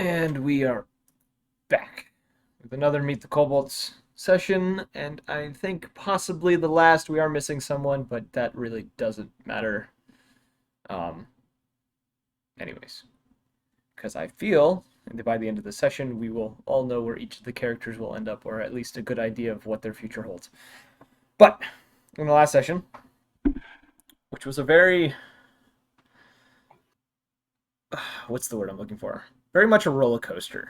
And we are back with another Meet the Kobolds session, and I think possibly the last. We are missing someone, but that really doesn't matter. Um, anyways, because I feel that by the end of the session, we will all know where each of the characters will end up, or at least a good idea of what their future holds. But in the last session, which was a very what's the word I'm looking for? Very much a roller coaster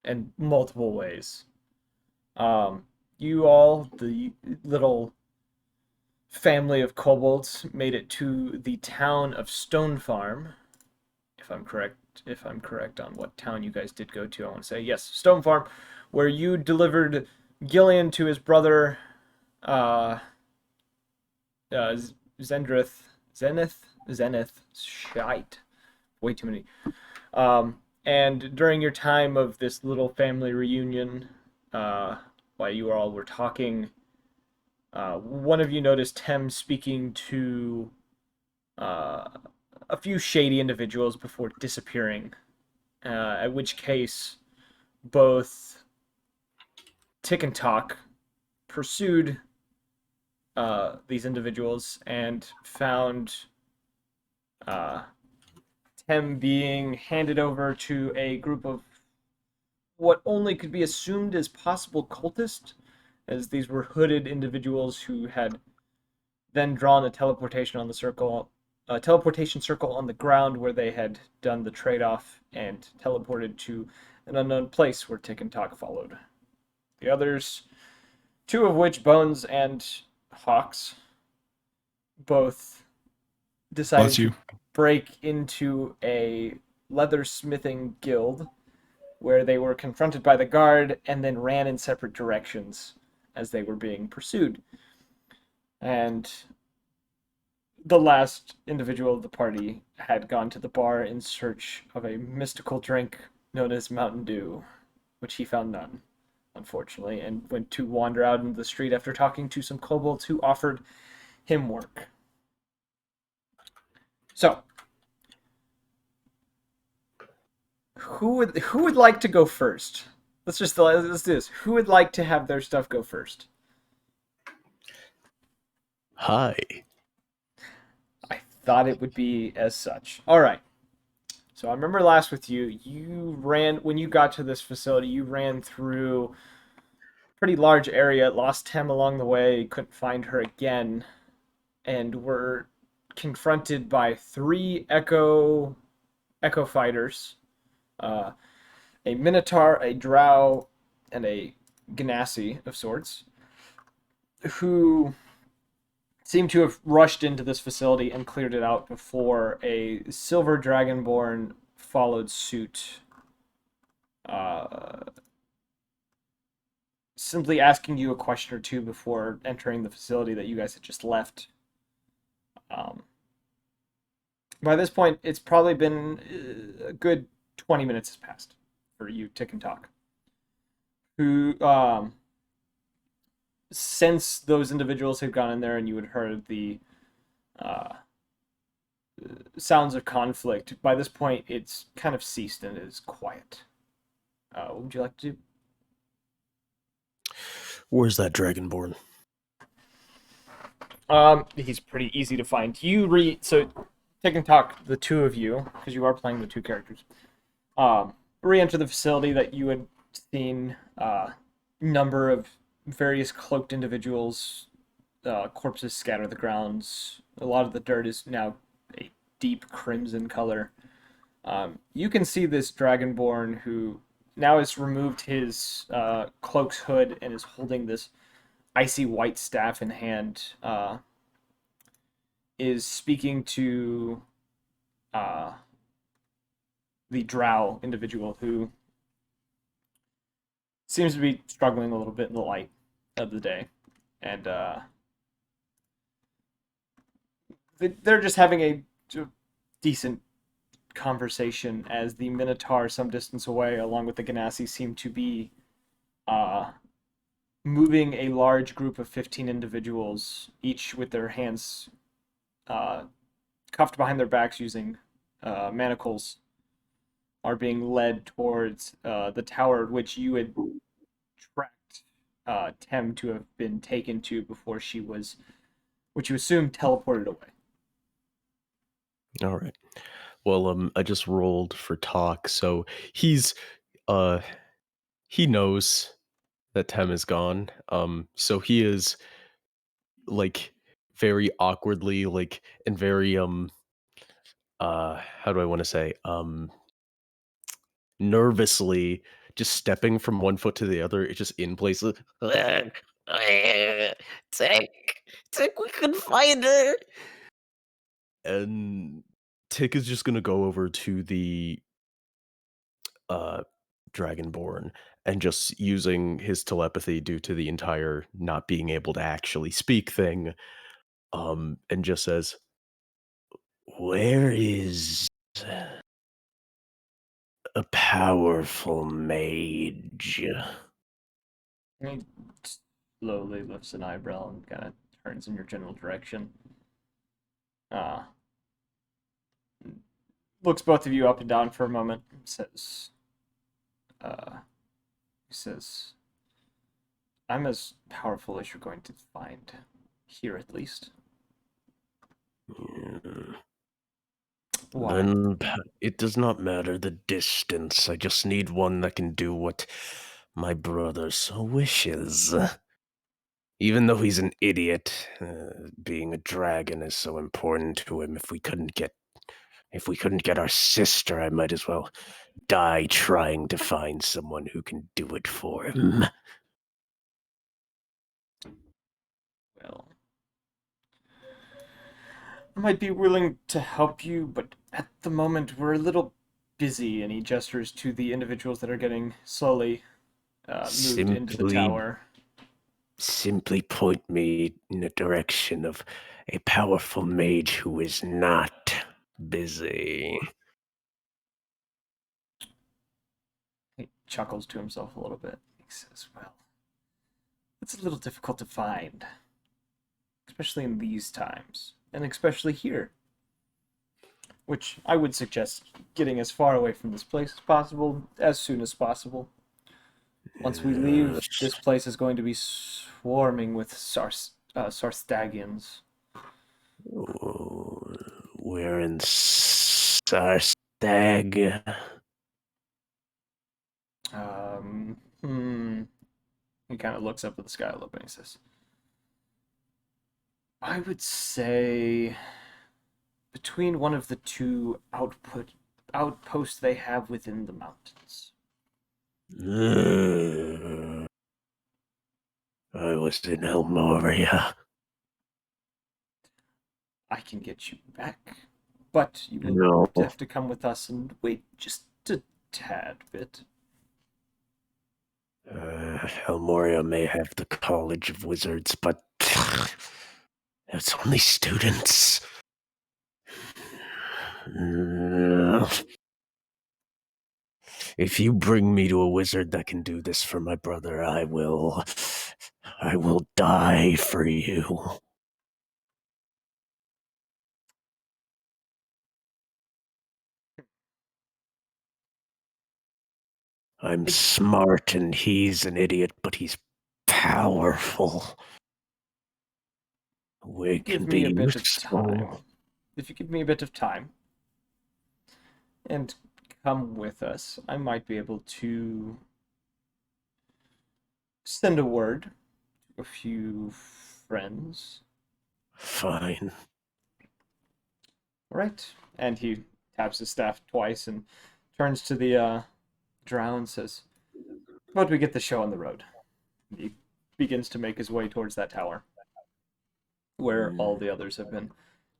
in multiple ways. Um, you all, the little family of kobolds, made it to the town of Stone Farm. If I'm correct on what town you guys did go to, I want to say yes, Stone Farm, where you delivered Gillian to his brother, uh, uh Zendrith, Zenith. Shite, way too many. And during your time of this little family reunion, while you all were talking, one of you noticed Tem speaking to uh, a few shady individuals before disappearing. At which case, both Tick and Talk pursued these individuals and found uh, Tem being handed over to a group of what only could be assumed as possible cultists, as these were hooded individuals who had then drawn a teleportation circle on the ground where they had done the trade-off and teleported to an unknown place where Tick and Talk followed. The others, two of which, Bones and Hawks, both decided Bless to you. break into a leathersmithing guild where they were confronted by the guard and then ran in separate directions as they were being pursued. And the last individual of the party had gone to the bar in search of a mystical drink known as Mountain Dew, which he found none, unfortunately, and went to wander out into the street after talking to some kobolds who offered him work. So, who would like to go first? Let's do this. Who would like to have their stuff go first? Hi. I thought it would be as such. All right. So I remember last with you. You ran when you got to this facility. You ran through a pretty large area. Lost Tem along the way. Couldn't find her again, and were confronted by three Echo fighters, uh, a Minotaur, a Drow, and a Ganassi of sorts, who seem to have rushed into this facility and cleared it out before a silver dragonborn followed suit, uh, simply asking you a question or two before entering the facility that you guys had just left. Um, by this point, it's probably been a good 20 minutes has passed for you, Tick and Talk. Who, since those individuals had gone in there and you had heard the uh, sounds of conflict, by this point it's kind of ceased and it is quiet. What would you like to do? Where's that dragonborn? He's pretty easy to find. You read so Tick and Talk, the two of you, because you are playing the two characters. Re-enter the facility that you had seen. Number of various cloaked individuals, corpses scatter the grounds. A lot of the dirt is now a deep crimson color. You can see this dragonborn who now has removed his cloak's hood and is holding this icy white staff in hand. Is speaking to uh, the drow individual who seems to be struggling a little bit in the light of the day. And they're just having a decent conversation as the Minotaur, some distance away, along with the Ganassi, seem to be uh, moving a large group of 15 individuals, each with their hands uh, cuffed behind their backs using manacles, are being led towards the tower which you had tracked Tem to have been taken to before she was, which you assume teleported away. All right. Well, I just rolled for talk, so he's uh he knows that Tem is gone. So he is like very awkwardly, like, and very how do I want to say, nervously, just stepping from one foot to the other. It's just in place. Tick, Tick, we couldn't find her. And Tick is just gonna go over to the uh Dragonborn and just using his telepathy due to the entire not being able to actually speak thing, and just says, "Where is a powerful mage?" He slowly lifts an eyebrow and kind of turns in your general direction. Uh, Looks both of you up and down for a moment. Uh, says, "I'm as powerful as you're going to find here, at least." Mm, Why? Then it does not matter the distance. I just need one that can do what my brother so wishes. Even though he's an idiot, being a dragon is so important to him. If we couldn't get our sister, I might as well die trying to find someone who can do it for him. Well, I might be willing to help you, but at the moment we're a little busy. And he gestures to the individuals that are getting slowly moved into the Simply, tower. simply point me in the direction of a powerful mage who is not busy. He chuckles to himself a little bit. He says, "Well, it's a little difficult to find, especially in these times, and especially here. Which I would suggest getting as far away from this place as possible, as soon as possible. Once we Uh, leave, this place is going to be swarming with Sarstagians." we're in Sarstag. Hmm. He kind of looks up at the sky a little bit and he says, "I would say between one of the two outposts they have within the mountains." I was in Elmoria. "I can get you back, but you will No. have to come with us and wait just a tad bit." Elmoria may have the College of Wizards, but it's only students. If you bring me to a wizard that can do this for my brother, I will die for you. I'm It, smart and he's an idiot, but he's powerful. We can Give me a be bit of useful. time. If you give me a bit of time and come with us, I might be able to send a word to a few friends. Fine. All right. And he taps his staff twice and turns to the drow and says, "But we get the show on the road." He begins to make his way towards that tower where all the others have been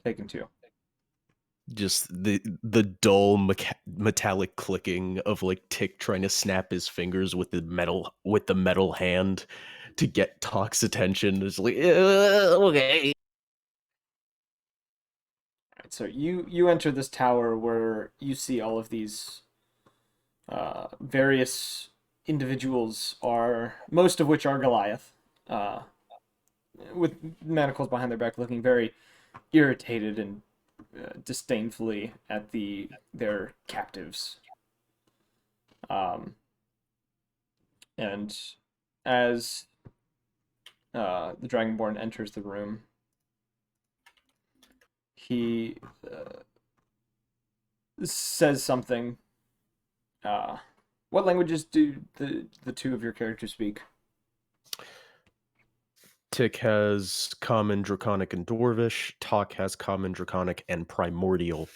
taken to. Just the dull metallic clicking of like Tick trying to snap his fingers with the metal hand to get Talk's attention. It's like, okay. Right, so you enter this tower where you see all of these various individuals, are most of which are Goliath, uh, with manacles behind their back, looking very irritated and disdainfully at their captives. Um, and as the Dragonborn enters the room, he says something. Uh, what languages do the two of your characters speak? Tick has Common, Draconic, and Dwarvish. Talk has Common, Draconic, and Primordial.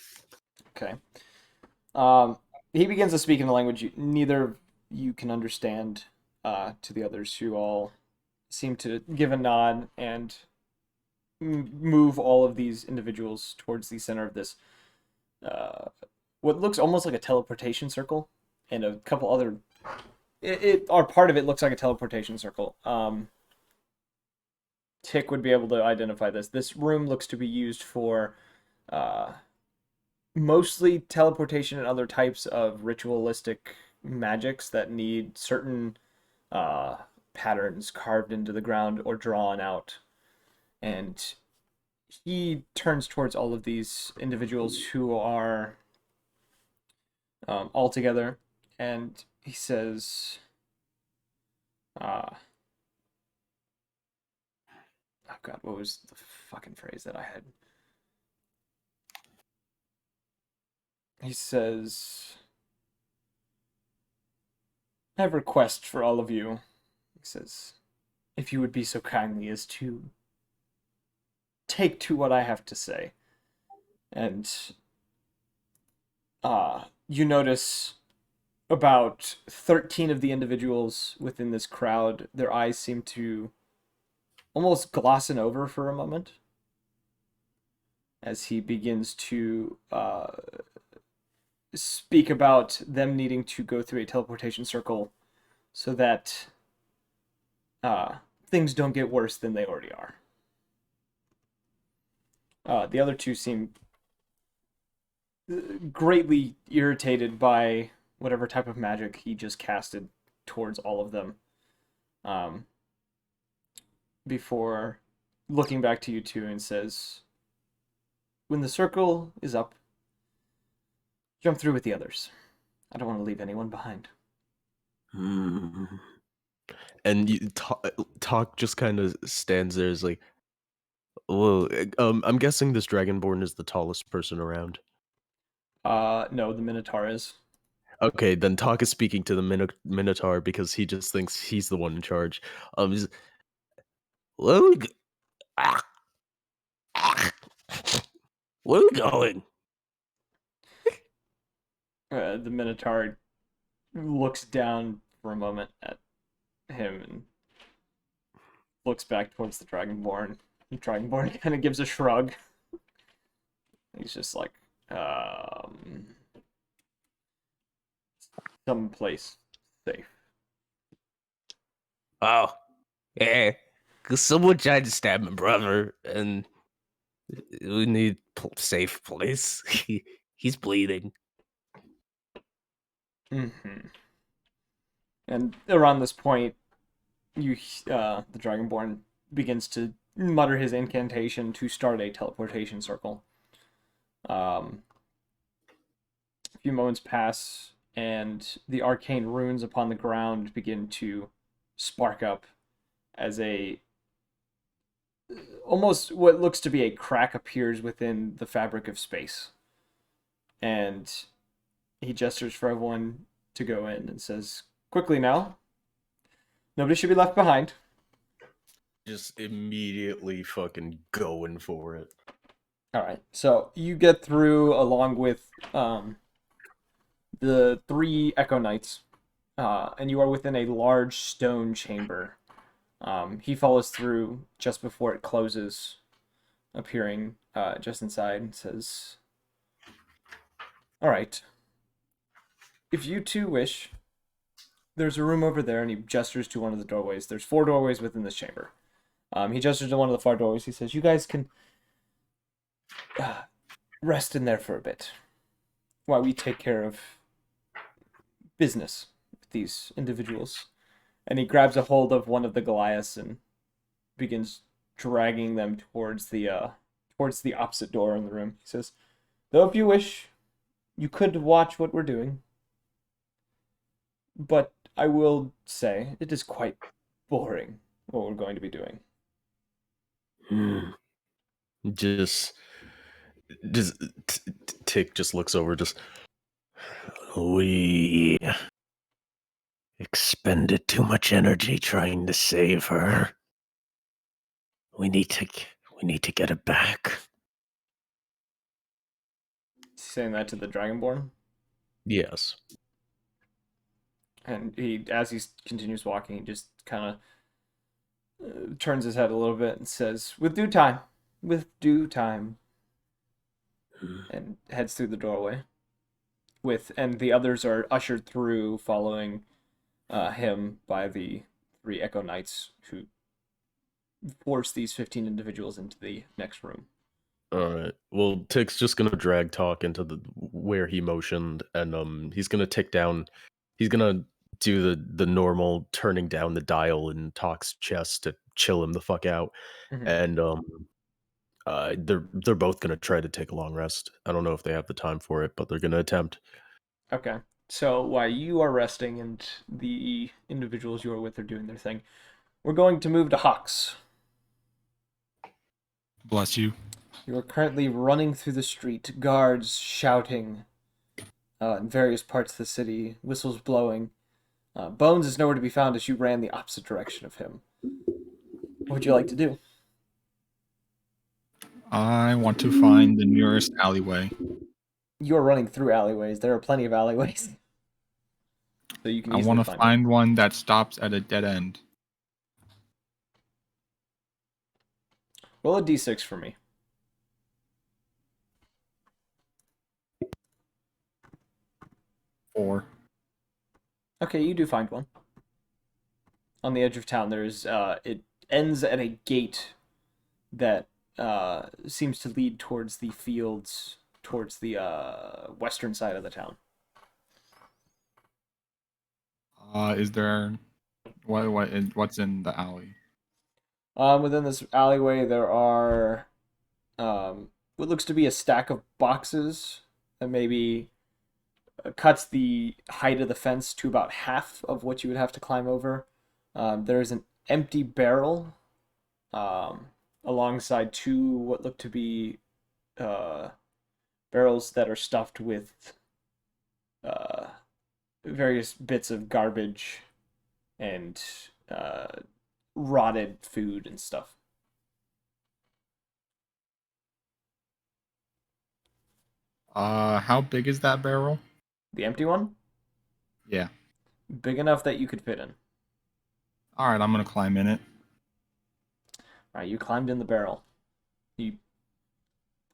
Okay. Um, he begins to speak in a language neither of you can understand to the others, who all seem to give a nod and move all of these individuals towards the center of this, uh, what looks almost like a teleportation circle, and a couple other. Or part of it looks like a teleportation circle. Tick would be able to identify this. This room looks to be used for uh, mostly teleportation and other types of ritualistic magics that need certain uh, patterns carved into the ground or drawn out. And he turns towards all of these individuals who are all together, and he says, uh, "Oh God, what was the fucking phrase that I had?" He says, "I have a request for all of you." He says, "If you would be so kindly as to take to what I have to say." And you notice about 13 of the individuals within this crowd, their eyes seem to almost glossing over for a moment as he begins to speak about them needing to go through a teleportation circle so that uh, things don't get worse than they already are. The other two seem greatly irritated by whatever type of magic he just casted towards all of them. Um, before looking back to you two and says, "When the circle is up, jump through with the others. I don't want to leave anyone behind." Hmm. And Talk just kind of stands there as like, well, I'm guessing this Dragonborn is the tallest person around. No, the Minotaur is. Okay, then Talk is speaking to the Minotaur because he just thinks he's the one in charge. He's, where are we, ah, ah, where are we going? The Minotaur looks down for a moment at him and looks back towards the Dragonborn. The Dragonborn kind of gives a shrug. He's just like, someplace safe. Oh, yeah, because someone tried to stab my brother, and we need safe place. He's bleeding. Mm-hmm. And around this point, the Dragonborn begins to mutter his incantation to start a teleportation circle. Um, a few moments pass, and the arcane runes upon the ground begin to spark up as a almost what looks to be a crack appears within the fabric of space. And he gestures for everyone to go in and says, "Quickly now. Nobody should be left behind." Just immediately fucking going for it. All right. So you get through along with the three Echo Knights, and you are within a large stone chamber. He follows through just before it closes, appearing just inside, and says, "All right. If you two wish, there's a room over there," and he gestures to one of the doorways. There's four doorways within this chamber. He gestures to one of the far doorways. He says, "You guys can rest in there for a bit while we take care of business with these individuals." And he grabs a hold of one of the Goliaths and begins dragging them towards the opposite door in the room. He says, "Though if you wish, you could watch what we're doing." but I will say it is quite boring what we're going to be doing. Hmm. Just, Tick just looks over. We expended too much energy trying to save her. We need to, we need to get it back. Saying that to the Dragonborn, Yes. and as he continues walking, he just kind of turns his head a little bit and says, with due time," and heads through the doorway. And the others are ushered through, following him by the three Echo Knights who force these 15 individuals into the next room. All right. Well, Tick's just gonna drag talk into the where he motioned, and he's gonna tick down. He's gonna do the normal turning down the dial in Talk's chest to chill him the fuck out, Mhm. and they're both gonna try to take a long rest. I don't know if they have the time for it, but they're gonna attempt. Okay. So while you are resting and the individuals you are with are doing their thing, we're going to move to Hawks. Bless you. You are currently running through the street, guards shouting in various parts of the city, whistles blowing. Bones is nowhere to be found as you ran the opposite direction of him. What would you like to do? I want to find the nearest alleyway. You are running through alleyways. There are plenty of alleyways, so you can I easily want to find one. find one that stops at a dead end. Roll a d6 for me. 4. Okay, you do find one. On the edge of town, there's it ends at a gate that seems to lead towards the fields, towards the western side of the town. Is there what's in the alley? Within this alleyway, there are what looks to be a stack of boxes that maybe cuts the height of the fence to about half of what you would have to climb over. There's an empty barrel um, alongside two what look to be uh, barrels that are stuffed with uh, various bits of garbage and uh, rotted food and stuff. How big is that barrel? The empty one, Yeah. big enough that you could fit in. All right, I'm gonna climb in it. All right, you climbed in the barrel. You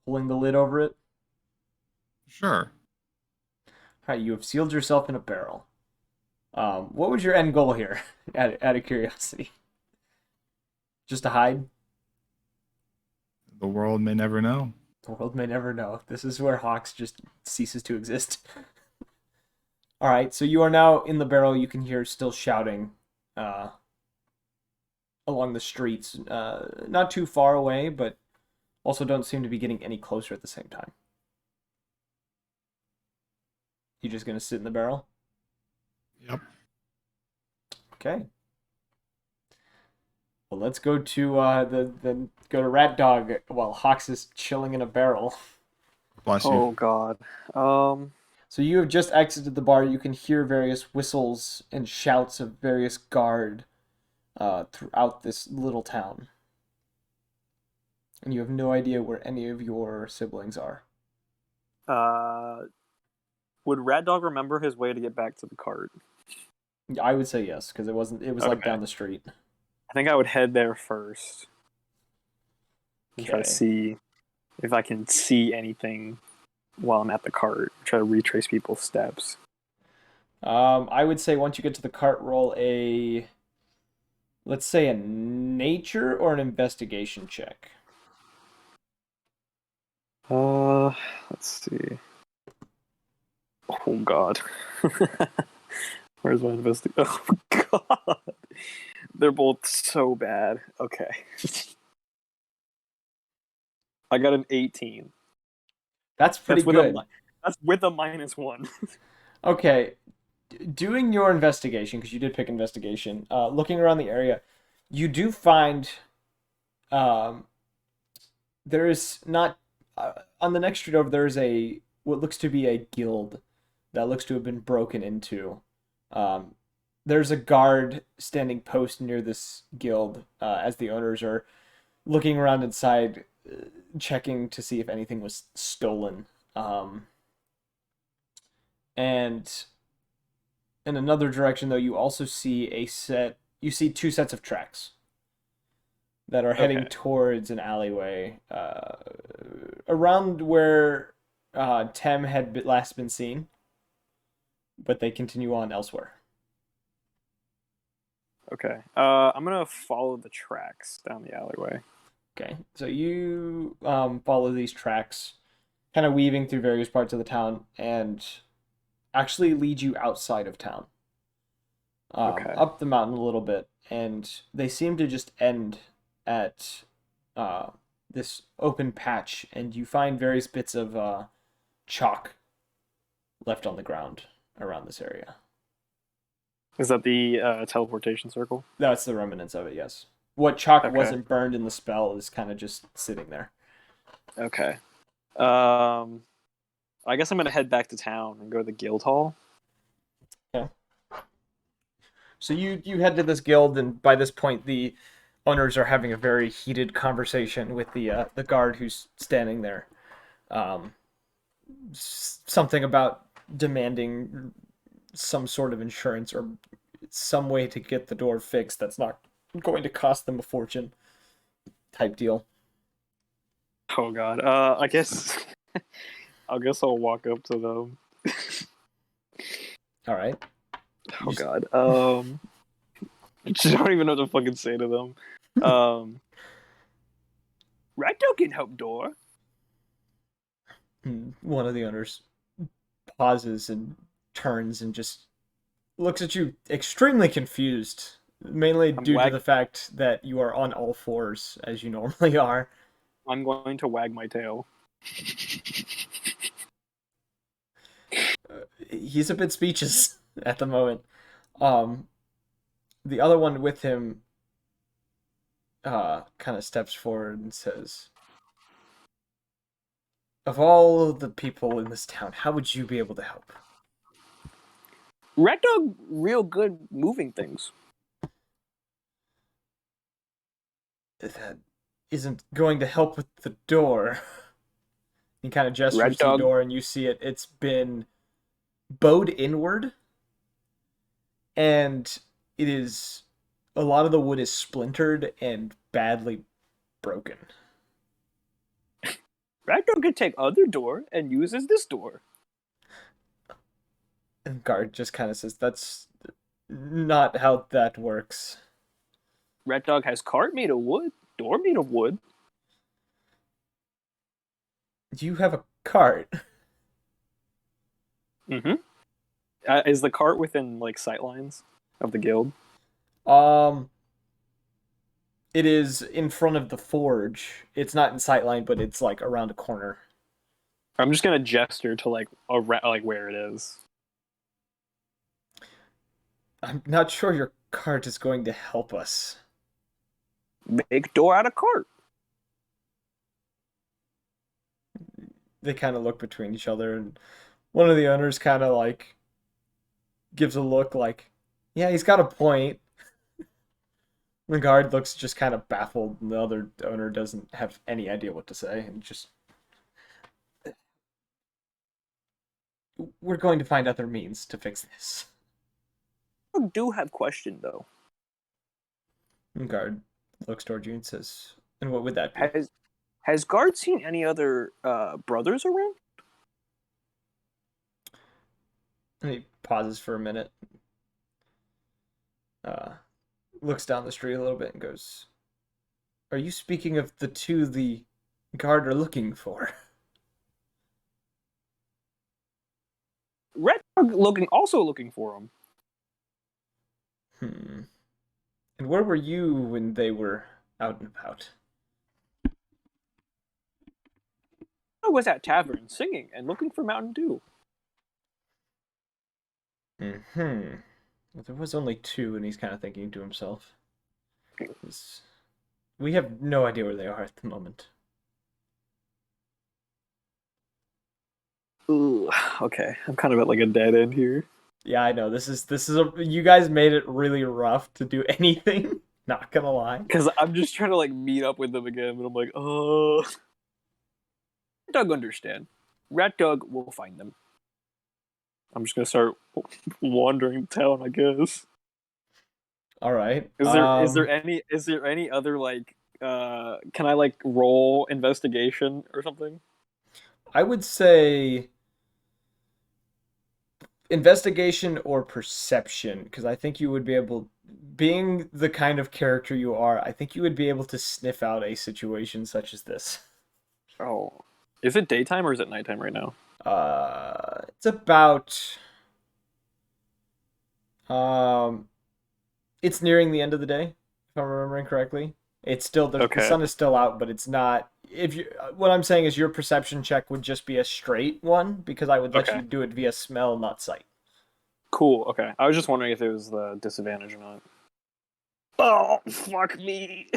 pulling the lid over it. Sure. All right, you have sealed yourself in a barrel. What was your end goal here? Out of curiosity, just to hide. The world may never know. The world may never know. This is where Hawks just ceases to exist. All right, so you are now in the barrel. You can hear still shouting uh, along the streets, not too far away, but also don't seem to be getting any closer at the same time. You just gonna sit in the barrel? Yep. Okay. Well, let's go to go to Rat Dog while Hawks is chilling in a barrel. Bless Oh you. God. So you have just exited the bar. You can hear various whistles and shouts of various guard throughout this little town, and you have no idea where any of your siblings are. Uh, would Rat Dog remember his way to get back to the cart? I would say yes, because it wasn't. It was like Okay. down the street. I think I would head there first and try to Okay. see if I can see anything while I'm at the cart. Try to retrace people's steps. I would say once you get to the cart, roll a, let's say, a nature or an investigation check. Let's see. Oh God. Where's my investigation? Oh God. They're both so bad. Okay. I got an 18. That's pretty That's with good. that's with a -1. Okay. doing your investigation, because you did pick investigation, looking around the area, you do find um, there is not on the next street over. There is a what looks to be a guild that looks to have been broken into. Um, there's a guard standing post near this guild as the owners are looking around inside, checking to see if anything was stolen. And in another direction, though, you also see you see two sets of tracks that are heading Okay. towards an alleyway around where Tem had last been seen, but they continue on elsewhere. Okay. I'm gonna follow the tracks down the alleyway. Okay, so you follow these tracks, kind of weaving through various parts of the town, and actually lead you outside of town, Okay. up the mountain a little bit, and they seem to just end at uh, this open patch, and you find various bits of chalk left on the ground around this area. Is that the teleportation circle? That's the remnants of it, yes. What chalk Okay. wasn't burned in the spell is kind of just sitting there. Okay. I guess I'm gonna head back to town and go to the guild hall. So you head to this guild, and by this point, the owners are having a very heated conversation with the guard who's standing there. Um, Something about demanding some sort of insurance or some way to get the door fixed that's not going to cost them a fortune, type deal. Oh God. I guess. I guess I'll walk up to them. All right. Oh God. I don't even know what to fucking say to them. Recto can help door. One of the owners pauses and turns and just looks at you extremely confused, mainly due to the fact that you are on all fours as you normally are. I'm going to wag my tail. He's a bit speechless at the moment. The other one with him kind of steps forward and says, "Of all the people in this town, how would you be able to help?" Recto real good moving things. That isn't going to help with the door. He kind of gestures Red to the dog. door, and you see it's been bowed inward, and it is a lot of the wood is splintered and badly broken. Recto can take other door and uses this door. And guard just kind of says, "That's not how that works." Red Dog has cart made of wood, door made of wood. You have a cart. Mm-hmm. Is the cart within like sightlines of the guild? It is in front of the forge. It's not in sightline, but it's like around a corner. I'm just gonna gesture to like where it is. I'm not sure your cart is going to help us. Make door out of cart. They kind of look between each other, and one of the owners kind of like gives a look like, yeah, he's got a point. The guard looks just kind of baffled, and the other owner doesn't have any idea what to say, and just, we're going to find other means to fix this. I do have question though. And guard looks toward you and says, and what would that be? Has guard seen any other brothers around? And he pauses for a minute. Looks down the street a little bit and goes, "Are you speaking of the two the guard are looking for?" Red Dog also looking for him. And where were you when they were out and about? I was at tavern singing and looking for Mountain Dew. Hmm. Well, there was only two, and he's kind of thinking to himself. We have no idea where they are at the moment. Ooh, okay. I'm kind of at like a dead end here. Yeah, I know. You guys made it really rough to do anything. Not gonna lie. Because I'm just trying to like meet up with them again, and I'm like, oh. Doug understand. Rat Dog will find them. I'm just gonna start wandering town, I guess. All right. Is there any other like can I like roll investigation or something? I would say investigation or perception, because I think you would be able, being the kind of character you are, I think you would be able to sniff out a situation such as this. Oh. Is it daytime or is it nighttime right now? It's about um it's nearing the end of the day, if I'm remembering correctly. It's still the Okay. sun is still out, but it's not. If you, what I'm saying is your perception check would just be a straight one because I would let Okay. you do it via smell, not sight. Cool, okay. I was just wondering if it was the disadvantage or not. Oh, fuck me.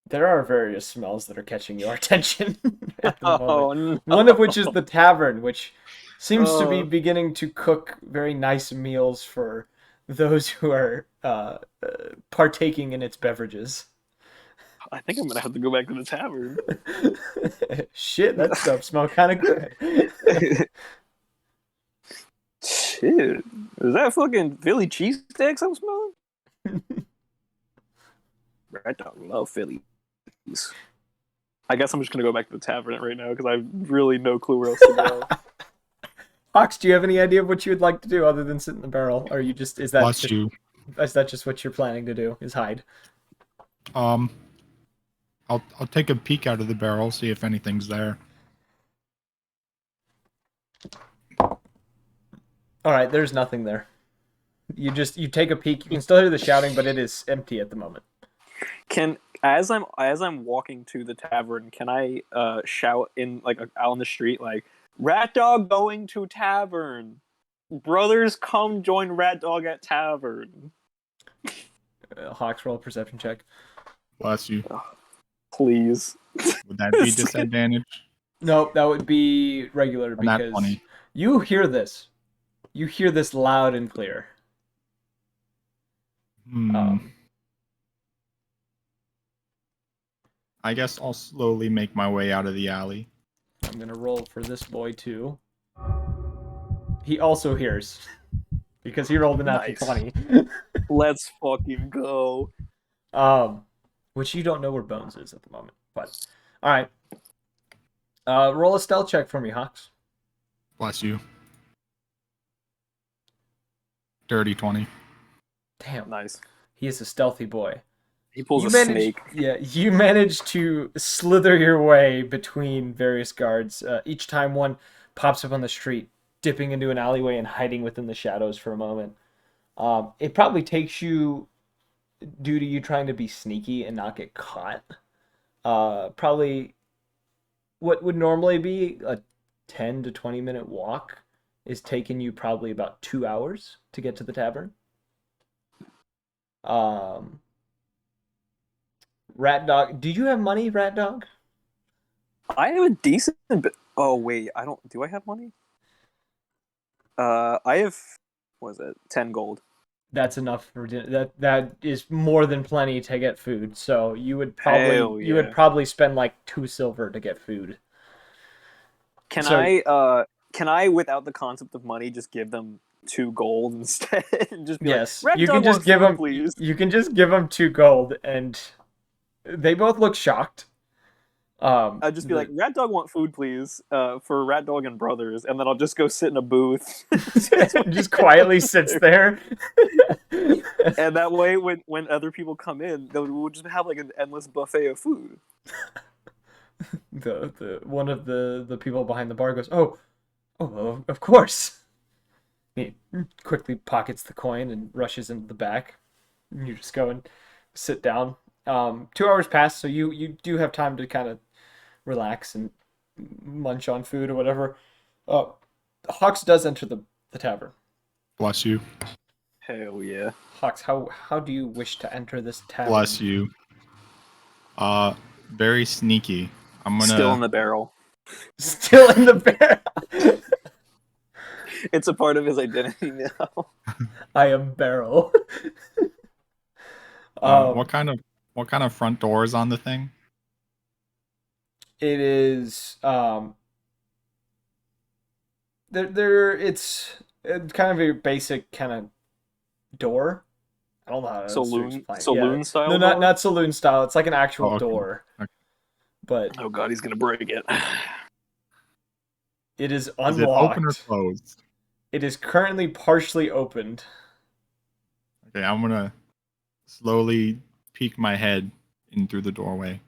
There are various smells that are catching your attention at the Oh, moment. no. One of which is the tavern, which seems to be Oh. beginning to cook very nice meals for those who are partaking in its beverages. I think I'm gonna have to go back to the tavern. Shit, that stuff smells kind of good. Shit. Is that fucking Philly cheesesteaks I'm smelling? Rat Dog love Phillies. I guess I'm just gonna go back to the tavern right now because I have really no clue where else to go. Fox, do you have any idea of what you would like to do other than sit in the barrel? Or you just is that Bless just, you. is that just what you're planning to do? Is hide? I'll take a peek out of the barrel, see if anything's there. All right, there's nothing there. You take a peek. You can still hear the shouting, but it is empty at the moment. Can as I'm walking to the tavern, can I shout in like out on the street like Rat Dog going to tavern? Brothers, come join Rat Dog at tavern. Hawks, roll a perception check. Bless you. Please. Would that be disadvantage? No, that would be regular On that because 20. you hear this. You hear this loud and clear. I guess I'll slowly make my way out of the alley. I'm gonna roll for this boy too. He also hears because he rolled a natural Nice. 20. Let's fucking go. Which you don't know where Bones is at the moment. But all right, roll a stealth check for me, Hawks. Bless you. Dirty 20. Damn, Nice. he is a stealthy boy. He pulls You a managed, snake. yeah, you managed to slither your way between various guards. Each time one pops up on the street, dipping into an alleyway and hiding within the shadows for a moment. It probably takes you, due to you trying to be sneaky and not get caught, probably what would normally be a 10 to 20 minute walk is taking you probably about 2 hours to get to the tavern. Rat Dog, do you have money, Rat Dog? I have a decent bit. Oh wait, I don't. Do I have money? I have. What is it? 10 gold. That's enough for dinner. That is more than plenty to get food. So you would Hell you would yeah. probably spend like 2 silver to get food. Can So- can I without the concept of money just give them 2 gold instead and just be Yes, like, Red you Dog can just wants give food, them. please. You can just give them 2 gold, and they both look shocked. I'd just be like, Rat Dog want food, please, for Rat Dog and Brothers, and then I'll just go sit in a booth. just quietly sits there. And that way, when other people come in, we'll just have like an endless buffet of food. The one of the people behind the bar goes, oh, well, of course. He quickly pockets the coin and rushes into the back. You just go and sit down. 2 hours pass, so you do have time to kind of relax and munch on food or whatever. Hawks does enter the tavern. Bless you. Hell yeah. Hux, how do you wish to enter this tavern? Bless you. Very sneaky. I'm gonna. Still in the barrel. Still in the barrel. It's a part of his identity now. I am barrel. What kind of front door is on the thing? It is it's kind of a basic kind of door. I don't know how to Saloon explain. style. No, door? not saloon style. It's like an actual okay. door. Okay. But Oh god, he's gonna break it. it is Is it unlocked. open or closed? It is currently partially opened. Okay, I'm gonna slowly peek my head in through the doorway.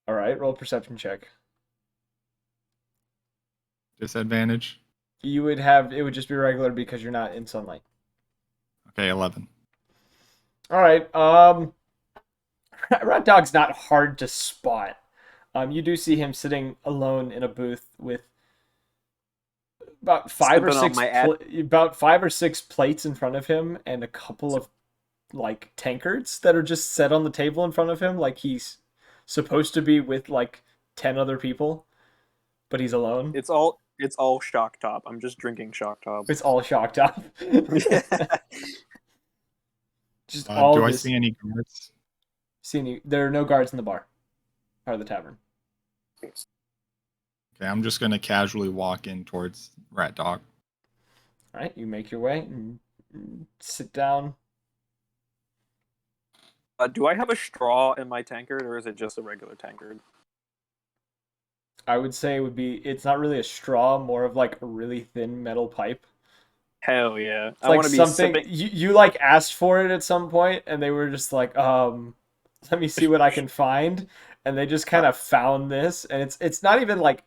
All right, roll a perception check. Disadvantage. It would just be regular because you're not in sunlight. Okay, 11. All right. Rat Dog's not hard to spot. You do see him sitting alone in a booth with about five or six plates in front of him and a couple of like tankards that are just set on the table in front of him, like he's supposed to be with like 10 other people, but he's alone. It's all shock top. I'm just drinking shock top. It's all shocked up. Just all. Do I see any guards? There are no guards in the bar, or the tavern. Okay, I'm just gonna casually walk in towards Rat Dog. All right, you make your way and sit down. Do I have a straw in my tankard, or is it just a regular tankard? I would say it's not really a straw, more of like a really thin metal pipe. Hell yeah! It's like something you like asked for it at some point, and they were just like, let me see what I can find, and they just kind of found this, and it's not even like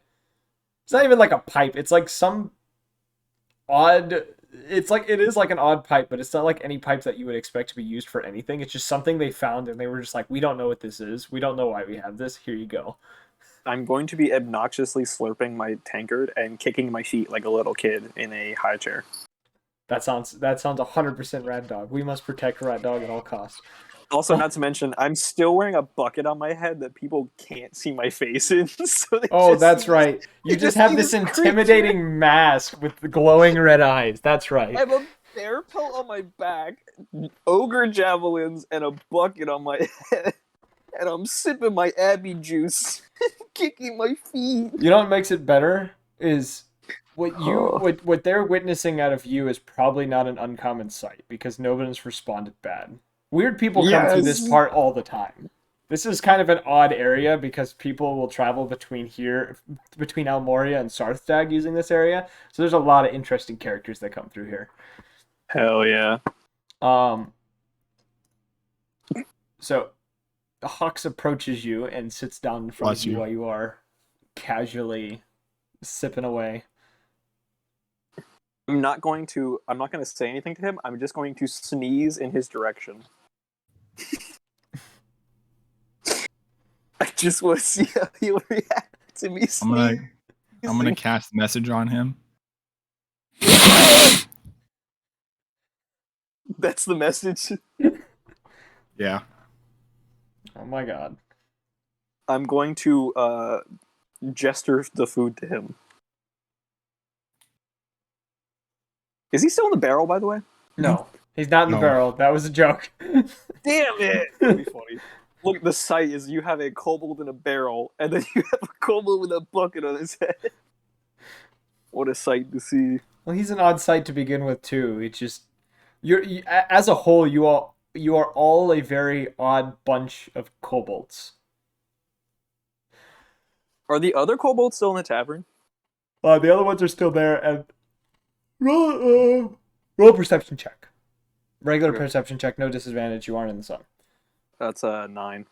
a pipe. It's like some odd. It is like an odd pipe, but it's not like any pipe that you would expect to be used for anything. It's just something they found, and they were just like, we don't know what this is. We don't know why we have this. Here you go. I'm going to be obnoxiously slurping my tankard and kicking my feet like a little kid in a high chair. That sounds 100% Rat Dog. We must protect Rat Dog at all costs. Also, not to mention, I'm still wearing a bucket on my head that people can't see my face in. So that's right. You just have this intimidating mask with the glowing red eyes. That's right. I have a bear pelt on my back, ogre javelins, and a bucket on my head. And I'm sipping my Abbey juice, kicking my feet. You know what makes it better is what they're witnessing out of you is probably not an uncommon sight because nobody's responded bad. Weird people come through this part all the time. This is kind of an odd area because people will travel between Almoria and Sarthdag using this area. So there's a lot of interesting characters that come through here. Hell yeah. So Hux approaches you and sits down in front of you while you are casually sipping away. I'm not going to say anything to him. I'm just going to sneeze in his direction. I just want to see how he'll react to me sneezing. I'm gonna cast message on him. That's the message. Yeah. Oh my god. I'm going to gesture the food to him. Is he still in the barrel, by the way? No, he's not in the barrel. That was a joke. Damn it! That'd be funny. Look, the sight is you have a kobold in a barrel, and then you have a kobold with a bucket on his head. What a sight to see. Well, he's an odd sight to begin with, too. It's just as a whole, you are all a very odd bunch of kobolds. Are the other kobolds still in the tavern? The other ones are still there, and roll a perception check. Regular perception check, no disadvantage. You aren't in the sun. That's a 9.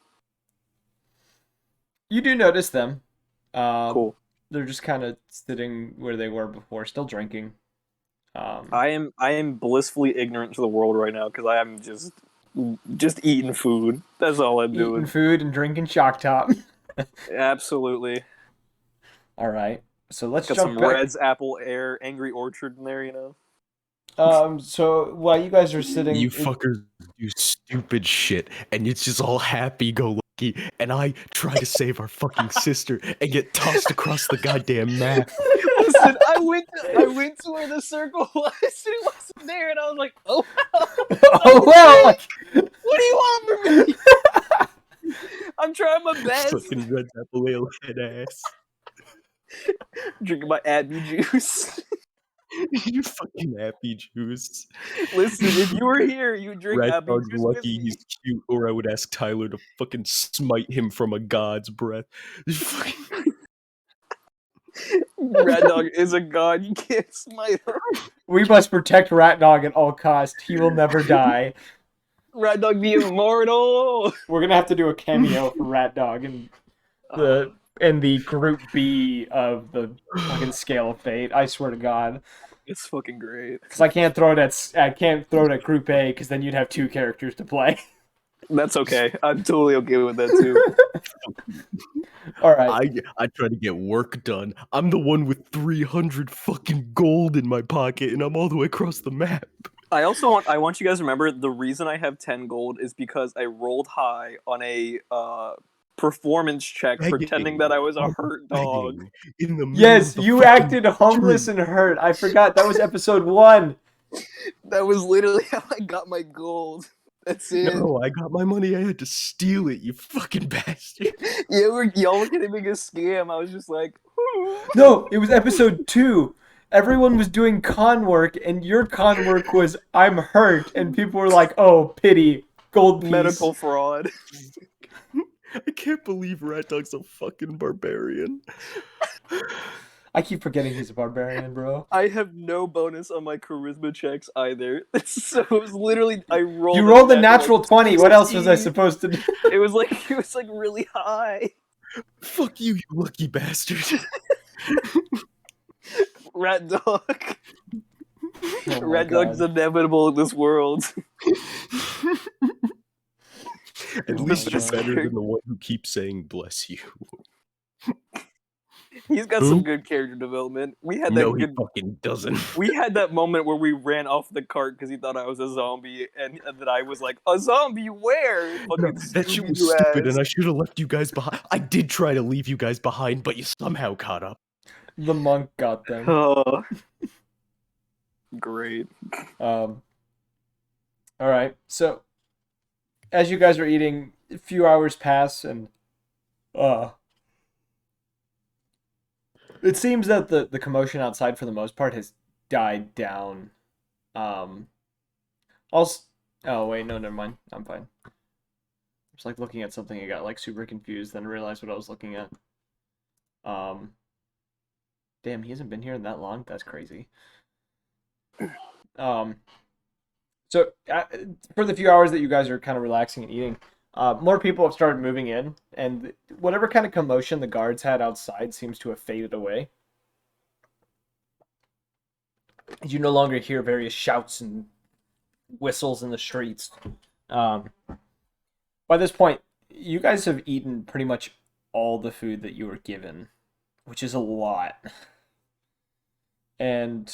You do notice them. Cool. They're just kind of sitting where they were before, still drinking. I am blissfully ignorant to the world right now because I am just eating food. That's all I'm doing. Eating food and drinking shock top. Absolutely. All right. So let's Got jump some back. Red's Apple Air Angry Orchard in there, you know. So while you guys are sitting, You fuckers do stupid shit, and it's just all happy-go-lucky, and I try to save our fucking sister and get tossed across the goddamn map. Listen, I went to where the circle was, and it wasn't there, and I was like, oh well. oh well. What do you want from me? I'm trying my best. Fucking Red Apple Ale head ass. Drinking my Abby juice. You fucking happy juice. Listen, if you were here, you would drink Rat Abby Dog's juice with lucky me. he's cute, or I would ask Tyler to fucking smite him from a god's breath. Rat Dog is a god. You can't smite him. We must protect Rat Dog at all costs. He will never die. Rat Dog be immortal. We're gonna have to do a cameo for Rat Dog in the Group B of the fucking Scale of Fate. I swear to God, It's fucking great. because I can't throw it at Group A, because then you'd have 2 characters to play. That's okay. I'm totally okay with that too. All right. I try to get work done. I'm the one with 300 fucking gold in my pocket, and I'm all the way across the map. I want you guys to remember the reason I have 10 gold is because I rolled high on a performance check pretending that I was a hurt dog. In the middle Yes, of the you fucking acted homeless street. and hurt. I forgot that was episode 1. That was literally how I got my gold. That's it. No, I got my money. I had to steal it, you fucking bastard. Y'all were getting a scam. I was just like, No, it was episode 2. Everyone was doing con work, and your con work was I'm hurt, and people were like, "Oh, pity, gold piece." medical fraud. I can't believe Rat Dog's a fucking barbarian. I keep forgetting he's a barbarian, bro. I have no bonus on my charisma checks either. So it was literally I rolled. You rolled a natural 20. What else was I supposed to do? It was like really high. Fuck you, you lucky bastard. Rat Dog. Oh my Rat God. Dog's inevitable in this world. At Oh least my you're God. better than the one who keeps saying bless you. He's got Who? some good character development. We had that No, he good. fucking doesn't. We had that moment where we ran off the cart because he thought I was a zombie, and that I was like, "A zombie where?" No, Fucking that shit was Scooby-Doo stupid, ass. and I should have left you guys behind. I did try to leave you guys behind, but you somehow caught up. The monk got them. Oh. Great. All right. So, as you guys are eating, a few hours pass, and it seems that the commotion outside, for the most part, has died down. Also, oh wait, no, never mind. I'm fine. I was like looking at something and got like super confused, then realized what I was looking at. Damn, he hasn't been here in that long. That's crazy. So for the few hours that you guys are kind of relaxing and eating, more people have started moving in, and whatever kind of commotion the guards had outside seems to have faded away. You no longer hear various shouts and whistles in the streets. By this point, you guys have eaten pretty much all the food that you were given, which is a lot. And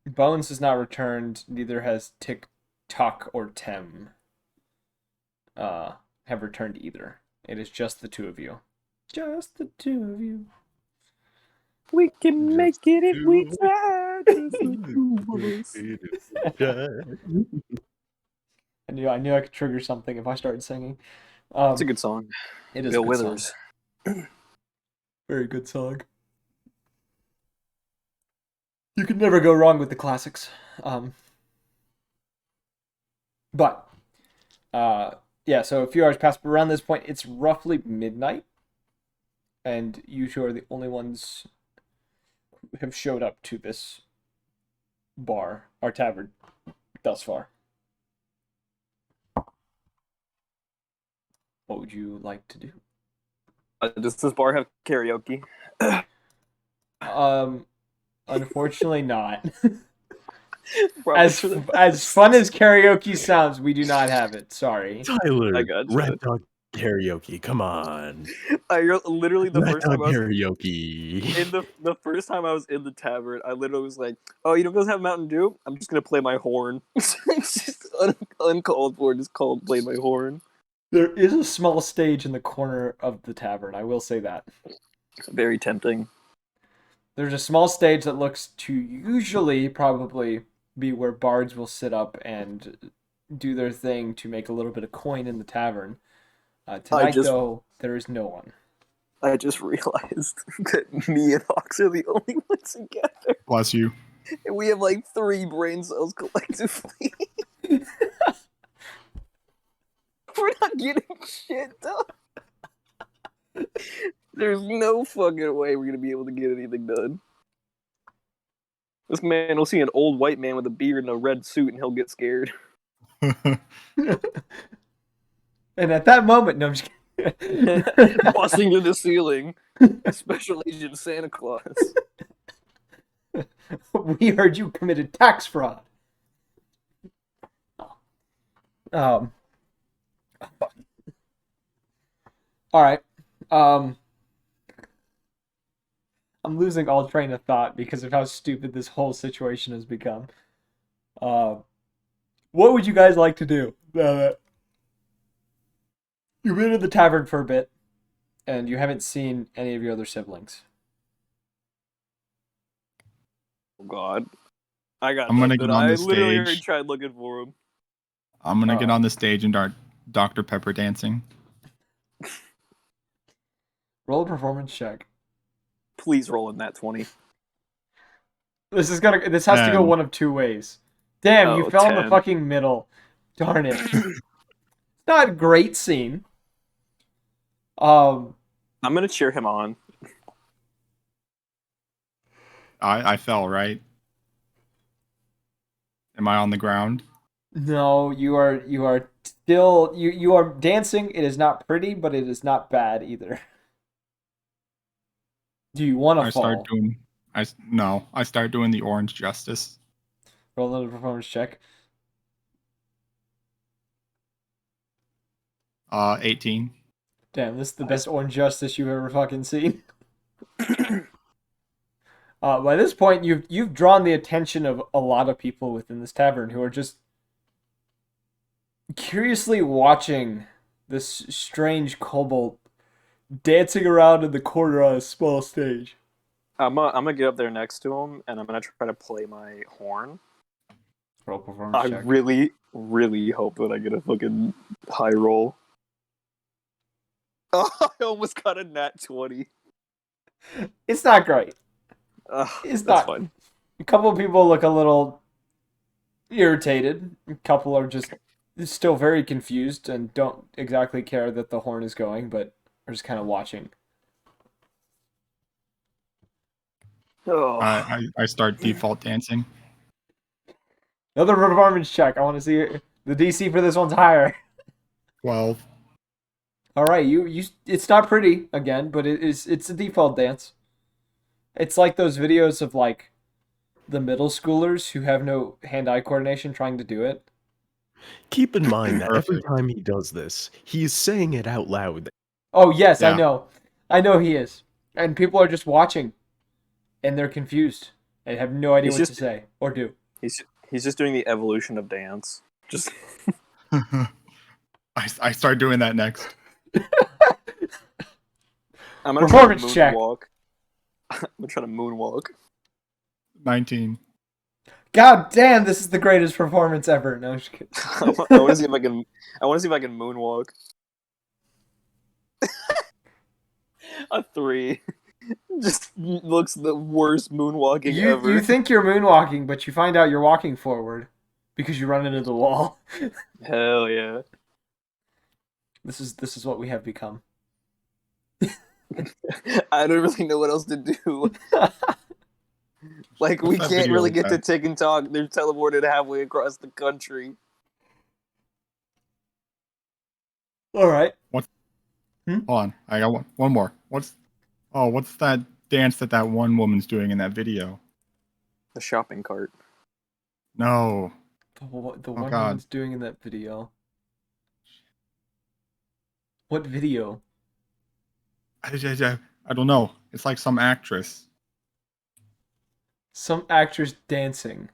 Bones has not returned, neither has Tick Tock or Tem have returned either. It is just the 2 of you. Just the 2 of you. We can make it if we try. I knew I could trigger something if I started singing. It's a good song. It is Bill a good Withers. song. Very good song. You can never go wrong with the classics. Yeah, so a few hours pass, but around this point, it's roughly midnight, and you two are the only ones who have showed up to this bar, or tavern, thus far. What would you like to do? Does this bar have karaoke? Unfortunately not. Probably As should've- fun as karaoke sounds, we do not have it. Sorry. Tyler, I gotcha. Rat Dog karaoke. Come on. Literally the Rat first time dog I was karaoke. in the first time I was in the tavern, I literally was like, "Oh, you don't guys have Mountain Dew? I'm just gonna play my horn." It's just uncalled for, just play my horn. There is a small stage in the corner of the tavern. I will say that. Very tempting. There's a small stage that looks to usually probably be where bards will sit up and do their thing to make a little bit of coin in the tavern. Tonight, though, there is no one. I just realized that me and Hawks are the only ones together. Bless you. And we have like 3 brain cells collectively. We're not getting shit done. There's no fucking way we're gonna be able to get anything done. This man will see an old white man with a beard and a red suit and he'll get scared. And at that moment, no, I'm just kidding. Busting to the ceiling. Special Agent Santa Claus. We heard you committed tax fraud. All right. I'm losing all train of thought because of how stupid this whole situation has become. What would you guys like to do? You've been in the tavern for a bit, and you haven't seen any of your other siblings. Oh god. I got I'm gonna nothing. get on I the literally already stage. tried looking for him. I'm gonna get on the stage and start Dr. Pepper dancing. Roll a performance check. Please roll in that 20. This has to go 10. one of 2 ways. Damn, you Oh, fell in the 10. fucking middle. Darn it. It's not a great scene. I'm gonna cheer him on. I fell, right? Am I on the ground? No, you are still you are dancing. It is not pretty, but it is not bad either. Do you want to fall? I start doing the orange justice. Roll another performance check. 18. Damn, this is the best orange justice you've ever fucking seen. By this point, you've drawn the attention of a lot of people within this tavern who are just curiously watching this strange kobold dancing around in the corner on a small stage. I'm gonna get up there next to him and I'm gonna try to play my horn. Roll performance I check. really, really hope that I get a fucking high roll. Oh, I almost got a nat 20. It's not great. It's not. fine. A couple of people look a little irritated. A couple are just still very confused and don't exactly care that the horn is going, but are just kind of watching. Oh. I start default dancing. Another performance check. I want to see the DC for this one's higher. 12. All right, you. It's not pretty again, but it's a default dance. It's like those videos of like the middle schoolers who have no hand-eye coordination trying to do it. Keep in mind that every Perfect. time he does this, he's saying it out loud. Oh yes, I Yeah. know he is, and people are just watching, and they're confused and have no idea He's what just- to say or do. He's just doing the evolution of dance. Just I start doing that next. I'm gonna Performance try to check. moonwalk. I'm gonna try to moonwalk. 19. God damn, this is the greatest performance ever. No, I'm just kidding. I want to see if I can. I want to see if I can moonwalk. A 3. Just looks the worst moonwalking ever. You think you're moonwalking, but you find out you're walking forward because you run into the wall. Hell yeah. This is what we have become. I don't really know what else to do. Like, we What's that can't video really with get to that? Tick and Talk. They're teleported halfway across the country. All right. Hold on. I got one more. What's that dance that one woman's doing in that video? The shopping cart. No. The one God. woman's doing in that video. What video? I don't know. It's like some actress. Some actress dancing.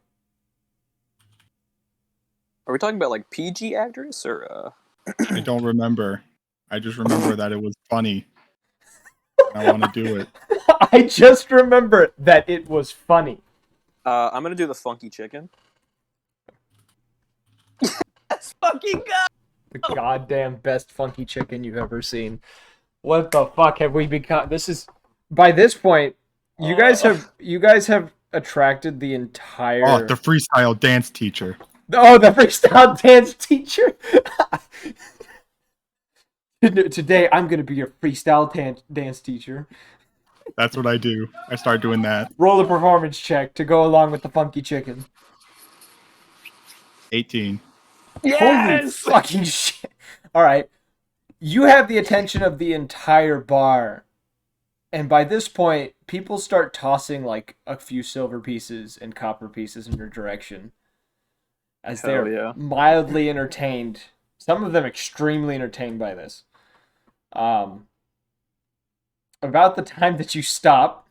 Are we talking about like PG actress or I don't remember. I just remember that it was funny. I want to do it. I just remember that it was funny. I'm gonna do the funky chicken. That's fucking good. The goddamn best funky chicken you've ever seen. What the fuck have we become? This is by this point, you guys have attracted the entire Oh, the freestyle dance teacher. Oh, the freestyle dance teacher. Today I'm gonna be your freestyle dance teacher. That's what I do. I start doing that. Roll a performance check to go along with the funky chicken. 18. Holy fucking shit. Alright. You have the attention of the entire bar. And by this point, people start tossing like a few silver pieces and copper pieces in your direction. As they're mildly entertained. Some of them extremely entertained by this. About the time that you stop,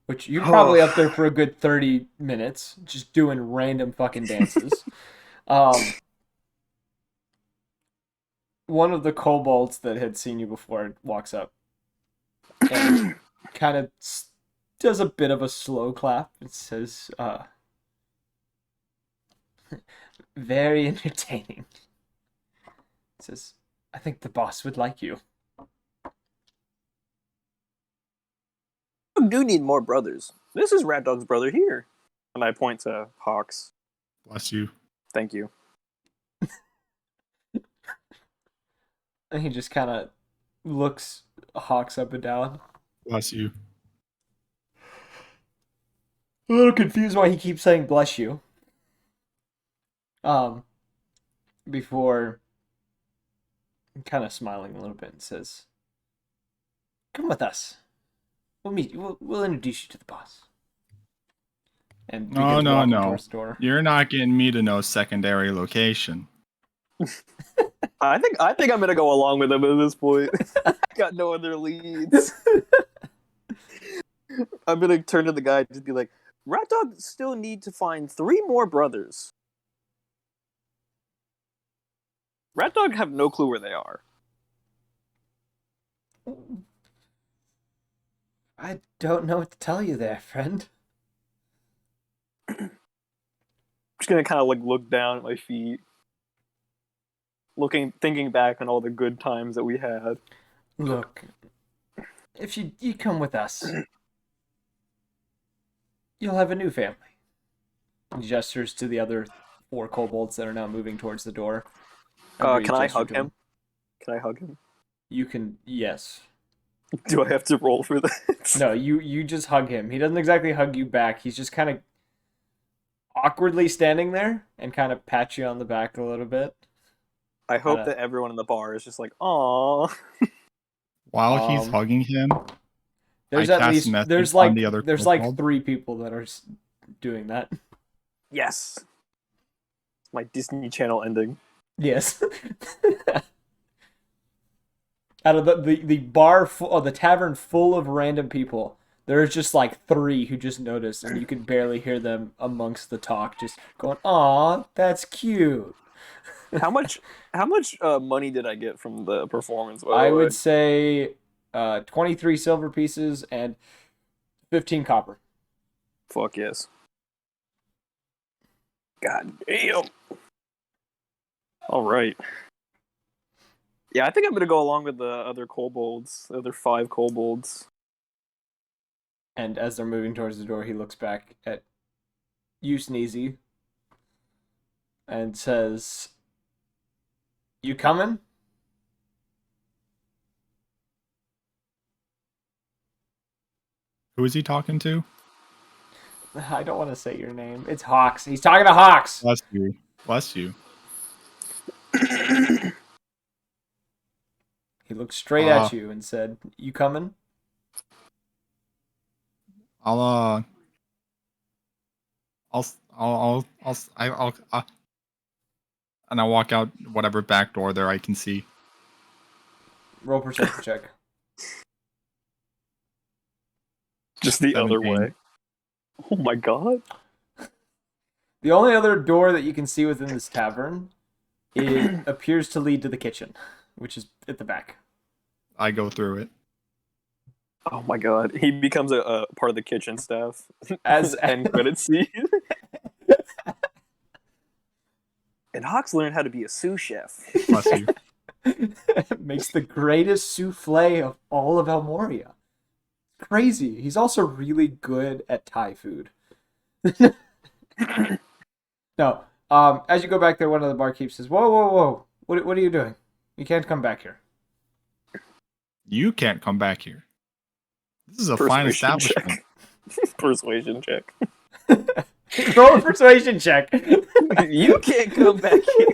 which you're probably up there for a good 30 minutes, just doing random fucking dances. One of the kobolds that had seen you before walks up and kind of does a bit of a slow clap. It says, very entertaining. It says, I think the boss would like you. You do need more brothers. This is Rat Dog's brother here. And I point to Hawks. Bless you. Thank you. And he just kind of looks Hawks up and down. Bless you. A little confused why he keeps saying bless you. Before kind of smiling a little bit and says, come with us. We'll meet you. We'll introduce you to the boss. And No. towards the door. You're not getting me to no secondary location. I think I'm gonna go along with him at this point. I got no other leads. I'm gonna turn to the guy and just be like, Rat Dog still need to find 3 more brothers. Rat Dog have no clue where they are. I don't know what to tell you there, friend. I'm just gonna kind of like look down at my feet, thinking back on all the good times that we had. Look, if you come with us, you'll have a new family. He gestures to the other 4 kobolds that are now moving towards the door. Can I hug him? Can I hug him? You can, yes. Do I have to roll for that? No, you just hug him. He doesn't exactly hug you back. He's just kind of awkwardly standing there and kind of pat you on the back a little bit. I hope that everyone in the bar is just like, "Aww." While he's hugging him, there's I at cast least message there's on like the other there's kobold. like 3 people that are doing that. Yes. My Disney Channel ending. Yes. Out of the bar the tavern full of random people, there's just like 3 who just noticed, and you can barely hear them amongst the talk, just going, "Aw, that's cute." How much money did I get from the performance? I would say 23 silver pieces and 15 copper. Fuck yes. God damn. All right. Yeah, I think I'm gonna go along with the other kobolds, the other 5 kobolds. And as they're moving towards the door, he looks back at you, Sneezy, and says, "You coming?" Who is he talking to? I don't want to say your name. It's Hawks. He's talking to Hawks. Bless you. Bless you. He looked straight at you and said, "You coming?" I'll and I walk out whatever back door there I can see. Roll perception check. Just the other 17. way. Oh my god. The only other door that you can see within this tavern, it appears to lead to the kitchen, which is at the back. I go through it. Oh my god. He becomes a part of the kitchen staff. As End credit scene. And Hawks learned how to be a sous chef. Bless you. makes the greatest souffle of all of Elmoria. Crazy. He's also really good at Thai food. No. As you go back there, one of the barkeeps says, "Whoa, whoa, whoa! What are you doing? You can't come back here." You can't come back here. This is a fine Persuasion establishment. check. Persuasion check. Roll a persuasion check. You can't come back here.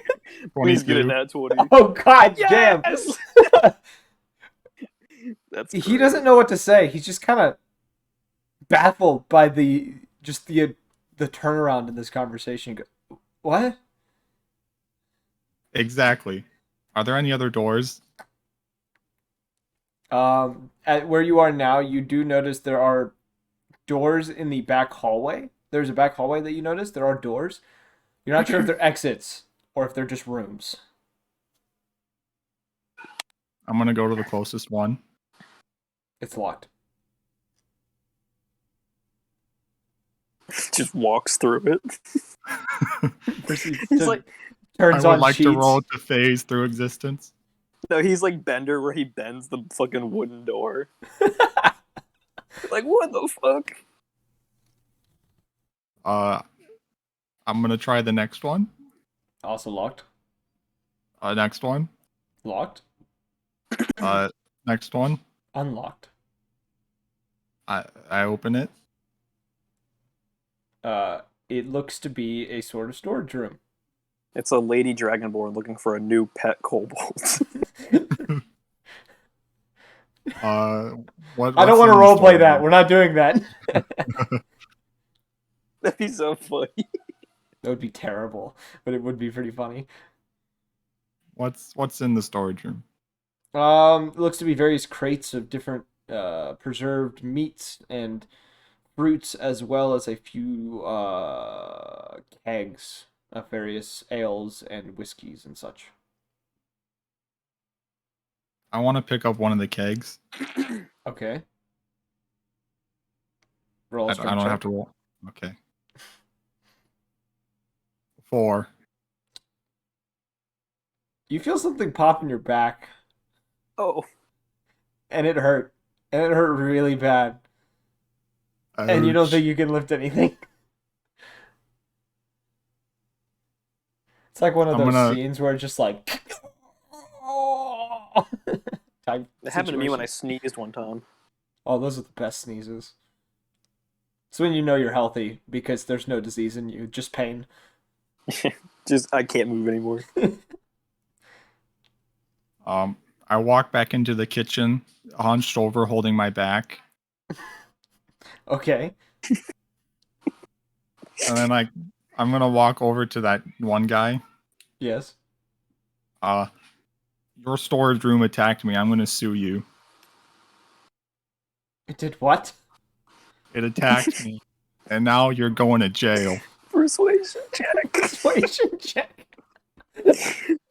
Please get a 22. nat 20. Oh God damn! Yes! That's He great. doesn't know what to say. He's just kind of baffled by the turnaround in this conversation. What? Exactly. Are there any other doors? At where you are now, you do notice there are doors in the back hallway. There's a back hallway that you notice. There are doors. You're not sure if they're exits or if they're just rooms. I'm gonna go to the closest one. It's locked. Just walks through it. Proceeds He's to- like, turns I would on like sheets. to roll to phase through existence. no, he's like Bender where he bends the fucking wooden door. Like, what the fuck? I'm gonna try the next one. Also locked. Next one. Locked. Next one. Unlocked. I open it. It looks to be a sort of storage room. It's a lady dragonborn looking for a new pet kobold. What? I don't want to roleplay that. We're not doing that. That'd be so funny. That would be terrible, but it would be pretty funny. What's in the storage room? It looks to be various crates of different preserved meats and fruits, as well as a few kegs of various ales and whiskeys and such. I want to pick up one of the kegs. Okay. Roll a I strength don't check. have to roll. Okay. 4. You feel something pop in your back, Oh, and it hurt. And it hurt really bad. And you don't Ouch. think you can lift anything. It's like one of I'm those gonna- scenes where it's just like type it happened to me when I situation. sneezed one time. Oh, those are the best sneezes. It's when you know you're healthy because there's no disease in you, just pain. Just, I can't move anymore. I walk back into the kitchen, hunched over, holding my back, Okay. and then I'm gonna walk over to that one guy. Yes. Your storage room attacked me. I'm gonna sue you. It did what? It attacked me, and now you're going to jail. Persuasion check. Persuasion check.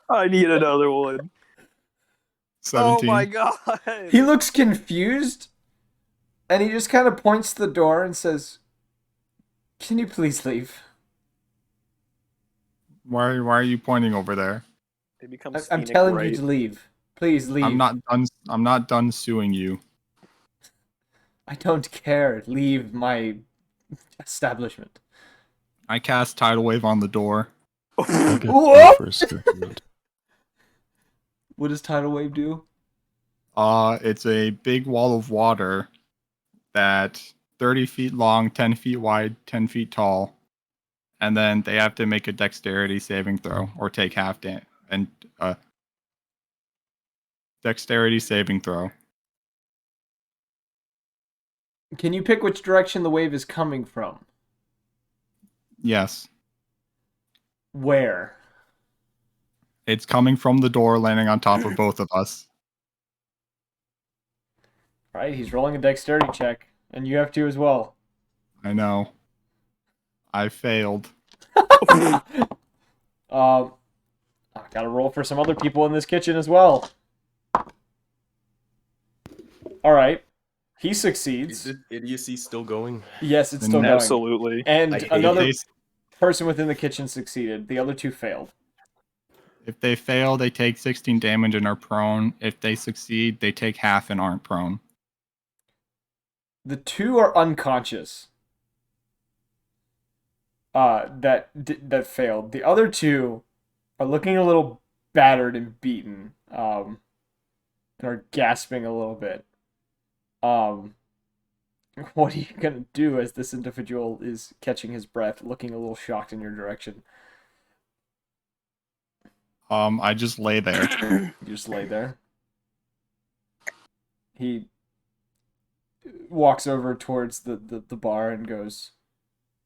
I need another one. 17. Oh my god. He looks confused, and he just kind of points to the door and says, "Can you please leave?" Why are you pointing over there? It becomes I'm scenic telling right. you to leave. Please leave. I'm not done suing you. I don't care. Leave my establishment. I cast tidal wave on the door. Okay, Whoa! for a second. What does Tidal Wave do? It's a big wall of water that 30 feet long, 10 feet wide, 10 feet tall, and then they have to make a dexterity saving throw or take half damage. And dexterity saving throw. Can you pick which direction the wave is coming from? Yes, Where? it's coming from the door, landing on top of both of us. Right, he's rolling a dexterity check, and you have to as well. I know. I failed. I gotta roll for some other people in this kitchen as well. All right, he Is succeeds. this idiocy still going? Yes, it's still going. Absolutely. And I hate another If person within the kitchen succeeded. The other two failed. if they fail, they take 16 damage and are prone. If they succeed, they take half and aren't prone. The two are unconscious. That failed. The other two are looking a little battered and beaten. And are gasping a little bit. What are you gonna do as this individual is catching his breath, looking a little shocked in your direction? I just lay there. You just lay there. He walks over towards the bar and goes,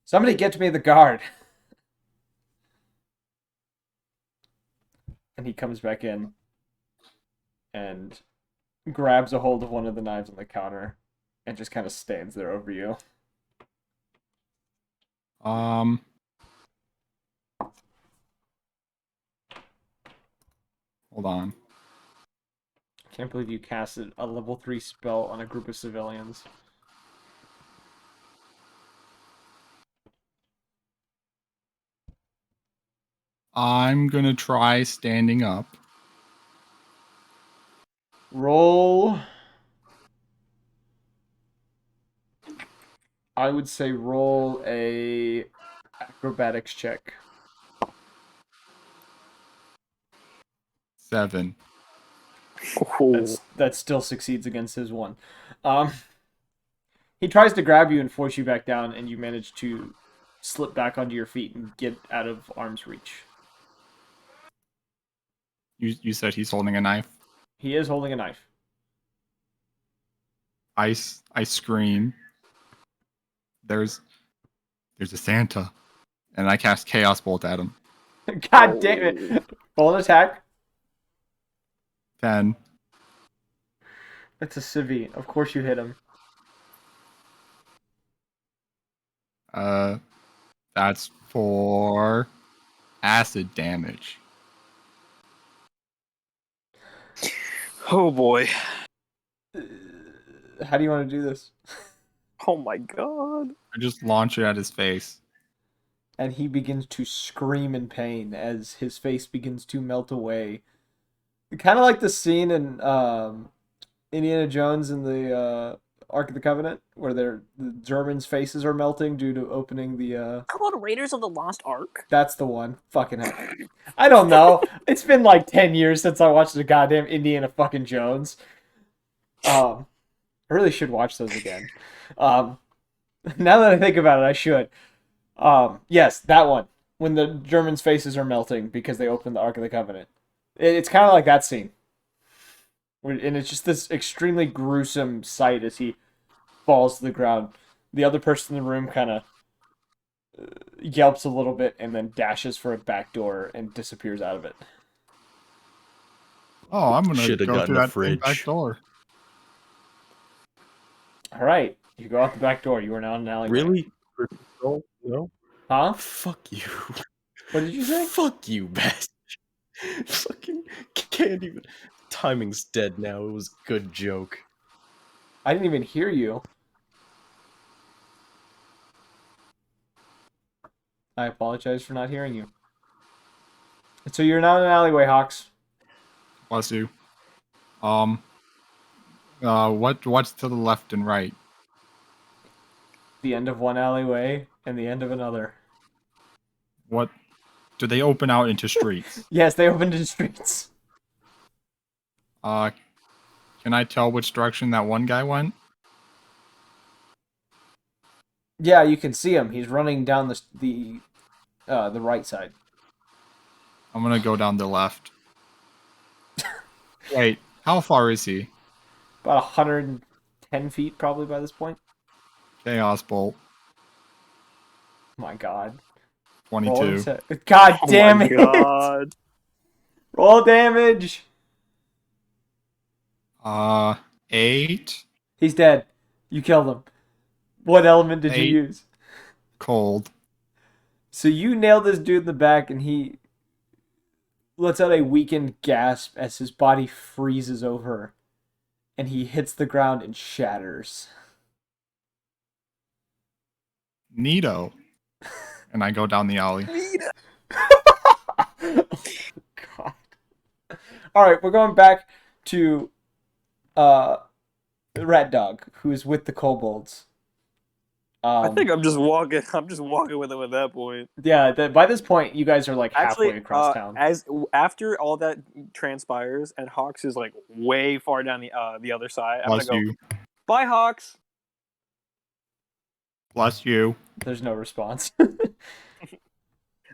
"Somebody get me the guard." And he comes back in and grabs a hold of one of the knives on the counter and just kind of stands there over you. Hold on. I can't believe you casted a level 3 spell on a group of civilians. I'm gonna try standing up. Roll. I would say roll a acrobatics check. 7. That still succeeds against his one. He tries to grab you and force you back down, and you manage to slip back onto your feet and get out of arm's reach. You said he's holding a knife. He is holding a knife. I scream. There's a Santa, and I cast Chaos Bolt at him. God damn it! Roll an attack. 10. It's a civvy. Of course you hit him. That's for acid damage. Oh boy. How do you want to do this? Oh my god. I just launch it at his face. And he begins to scream in pain as his face begins to melt away. Kind of like the scene in Indiana Jones in the Ark of the Covenant, where the Germans' faces are melting due to opening the... How about Raiders of the Lost Ark? That's the one. Fucking hell. I don't know. It's been like 10 years since I watched the goddamn Indiana fucking Jones. I really should watch those again. Now that I think about it, I should. Yes, that one. When the Germans' faces are melting because they opened the Ark of the Covenant. It's kind of like that scene. And it's just this extremely gruesome sight as he falls to the ground. The other person in the room kind of yelps a little bit and then dashes for a back door and disappears out of it. Oh, I'm gonna Shoulda go gotten through a that fridge. back door. All right, you go out the back door. You are now in an alleyway. Really? No? Huh? Fuck you. What did you say? Fuck you, bastard. Fucking can't even. Timing's dead now. It was a good joke. I didn't even hear you. I apologize for not hearing you. So you're now in an alleyway, Hawks. Bless you. What's to the left and right? The end of one alleyway and the end of another. What do they open out into streets? Yes, they opened into streets. Can I tell which direction that one guy went? Yeah, you can see him. He's running down the right side. I'm gonna go down the left. Wait, how far is he? About 110 feet probably by this point. Chaos Bolt. My God. 22. God damn Oh it! my god. Roll damage. 8. He's dead. You killed him. What element did you 8. use? Cold. So you nailed this dude in the back, and he lets out a weakened gasp as his body freezes over, and he hits the ground and shatters. Neato. And I go down the alley. God. All right, we're going back to Rat Dog, who's with the kobolds. I think I'm just walking. I'm just walking with him at that point. Yeah. By this point, you guys are like halfway Actually, across town. after all that transpires, and Hawks is like way far down the other side. I'm Bless gonna go. you. Bye, Hawks. Bless you. There's no response.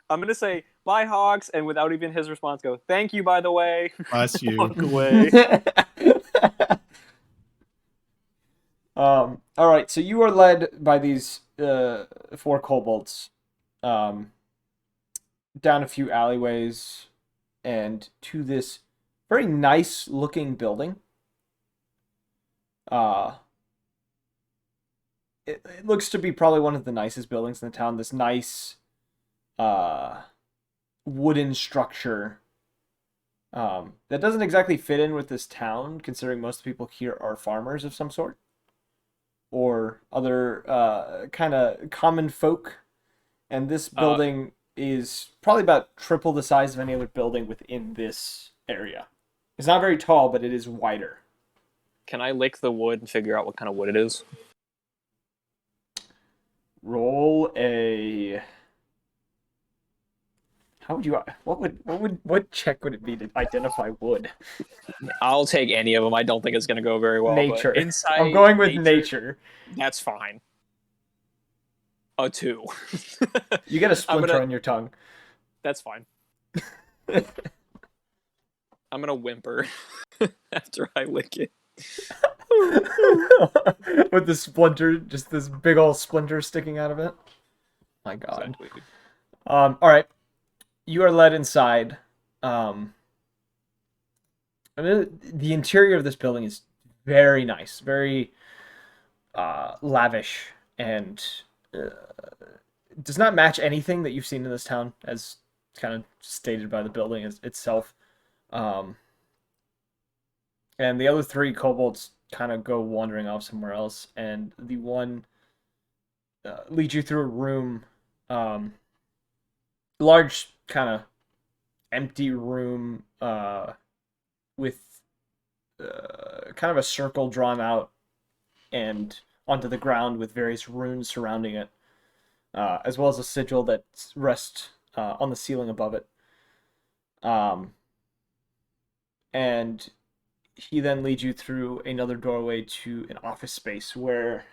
I'm gonna say bye, Hawks, and without even his response, go thank you. By the way, Bless you. walk away. All right, so you are led by these 4 kobolds down a few alleyways and to this very nice looking building. It looks to be probably one of the nicest buildings in the town. This nice wooden structure that doesn't exactly fit in with this town, considering most people here are farmers of some sort or other kind of common folk. And this building is probably about triple the size of any other building within this area. It's not very tall, but it is wider. Can I lick the wood and figure out what kind of wood it is? Roll a. How would you? What check would it be to identify wood? I'll take any of them. I don't think it's gonna go very well. Nature. But inside, I'm going with nature. That's fine. A 2. You get a splinter on your tongue. That's fine. I'm gonna whimper after I lick it. With the splinter, just this big old splinter sticking out of it. My God. Exactly. All right. You are led inside. I mean, the interior of this building is very nice, very lavish, and does not match anything that you've seen in this town, as kind of stated by the building itself. And the other 3 kobolds kind of go wandering off somewhere else, and the one leads you through a room, large kind of empty room with kind of a circle drawn out and onto the ground with various runes surrounding it, as well as a sigil that rests on the ceiling above it. And he then leads you through another doorway to an office space where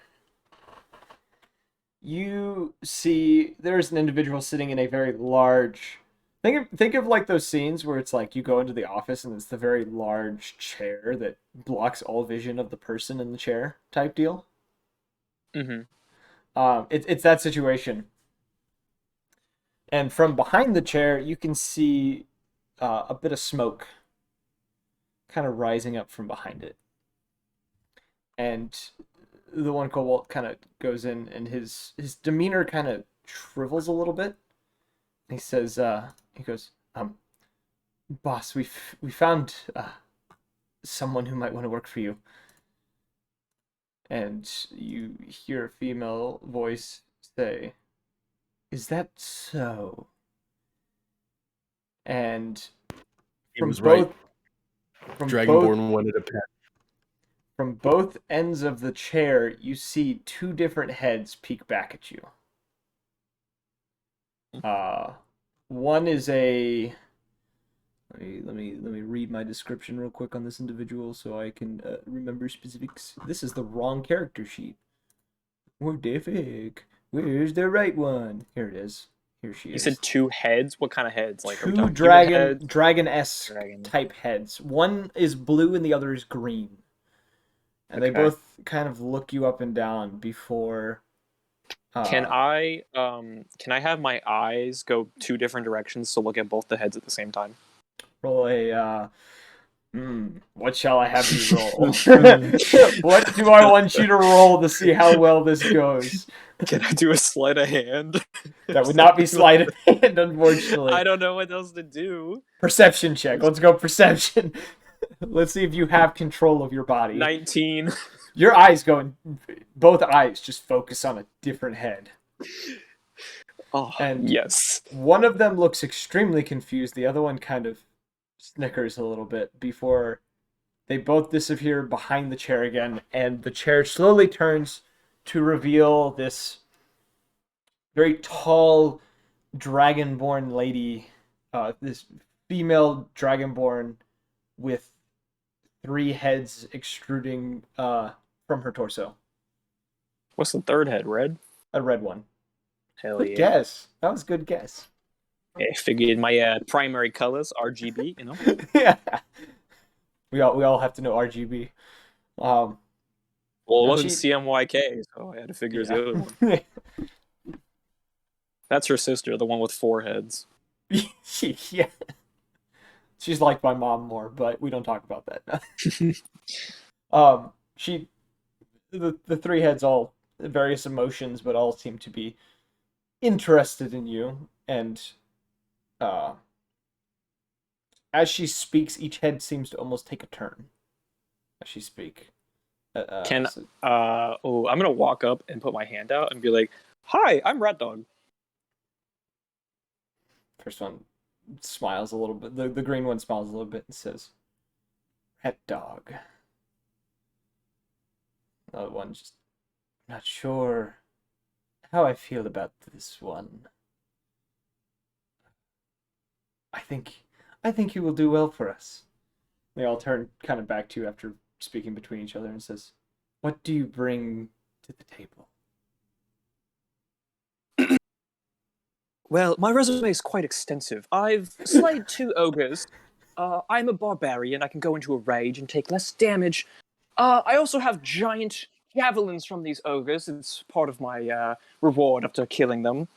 you see there's an individual sitting in a very large. Think of like those scenes where it's like you go into the office and it's the very large chair that blocks all vision of the person in the chair type deal. Mm-hmm. It's that situation. And from behind the chair, you can see a bit of smoke kind of rising up from behind it. And the one kobold kind of goes in, and his demeanor kind of shrivels a little bit. He says, he goes, boss, we found someone who might want to work for you. And you hear a female voice say, is that so? And He was right. From Dragonborn wanted a pet. From both ends of the chair, you see 2 different heads peek back at you. One is a. Let me read my description real quick on this individual so I can remember specifics. This is the wrong character sheet. What the fuck? Where's the right one? Here it is. Here she is. You said 2 heads? What kind of heads? Like 2 dragon-esque type heads. One is blue and the other is green. And they both kind of look you up and down before. Can I have my eyes go 2 different directions to look at both the heads at the same time? Roll a What shall I have you roll? What do I want you to roll to see how well this goes? Can I do a sleight of hand? That would not be sleight of hand, unfortunately. I don't know what else to do. Perception check. Let's go perception. Let's see if you have control of your body. 19. Your eyes going, both eyes just focus on a different head. Oh, And yes. one of them looks extremely confused. The other one kind of snickers a little bit before they both disappear behind the chair again. And the chair slowly turns to reveal this very tall dragonborn lady, this female dragonborn with 3 heads extruding from her torso. What's the third head? Red? A red one. Hell Good yeah. guess. That was a good guess. I figured my primary colors, RGB, you know? Yeah. We all have to know RGB. Well, it And wasn't CMYK, so I had to figure it's the other one. yeah. That's her sister, the one with 4 heads. Yeah. She's like my mom more, but we don't talk about that now. The 3 heads all various emotions, but all seem to be interested in you. And as she speaks, each head seems to almost take a turn as she speaks. I'm gonna walk up and put my hand out and be like, "Hi, I'm Rat Dog." First one smiles a little bit. The green one smiles a little bit and says, "Rat Dog." The other one just not sure how I feel about this one. I think you will do well for us. They all turn kind of back to you after speaking between each other and says, "What do you bring to the table?" Well, my resume is quite extensive. I've slayed 2 ogres. I'm a barbarian. I can go into a rage and take less damage. I also have giant javelins from these ogres. It's part of my reward after killing them.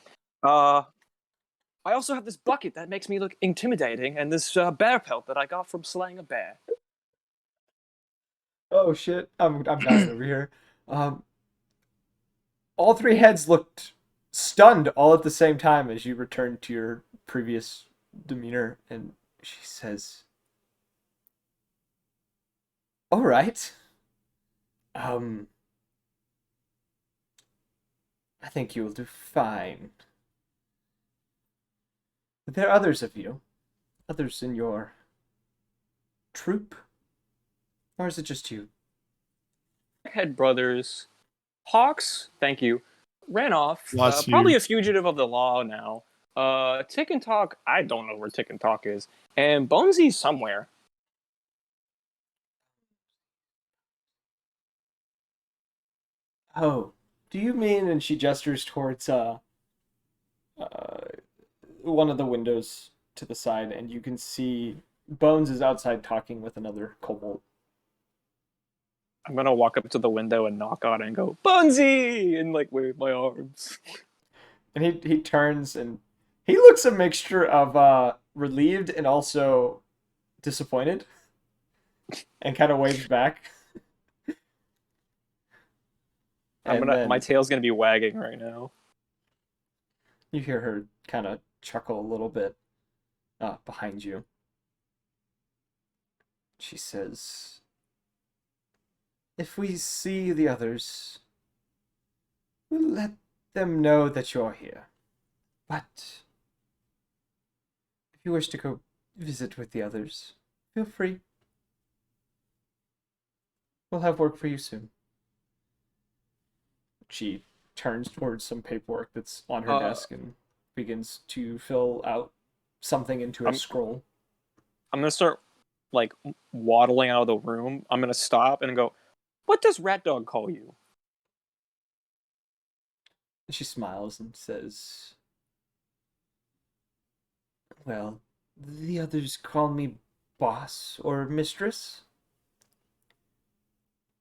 I also have this bucket that makes me look intimidating, and this bear pelt that I got from slaying a bear. Oh shit! I'm dying over here. All 3 heads looked stunned all at the same time as you returned to your previous demeanor, and she says, "All right. I think you will do fine. But there are others of you, others in your troop, or is it just you?" Head brothers, Hawks, thank you, ran off. Bless Probably you. a fugitive of the law now. Tick and Talk, I don't know where Tick and Talk is. And Bonesy's somewhere. Oh, do you mean? And she gestures towards one of the windows to the side, and you can see Bones is outside talking with another kobold. I'm gonna walk up to the window and knock on it and go, Bonesy! And like wave my arms. And he turns and he looks a mixture of relieved and also disappointed, and kind of waves back. And then My tail's gonna be wagging right now. you hear her kind of chuckle a little bit behind you. She says, "If we see the others, we'll let them know that you're here. But if you wish to go visit with the others, feel free. We'll have work for you soon." She turns towards some paperwork that's on her desk and begins to fill out something into a scroll. I'm gonna start like waddling out of the room. I'm gonna stop and go, "What does Rat Dog call you?" She smiles and says, "Well, the others call me boss or mistress,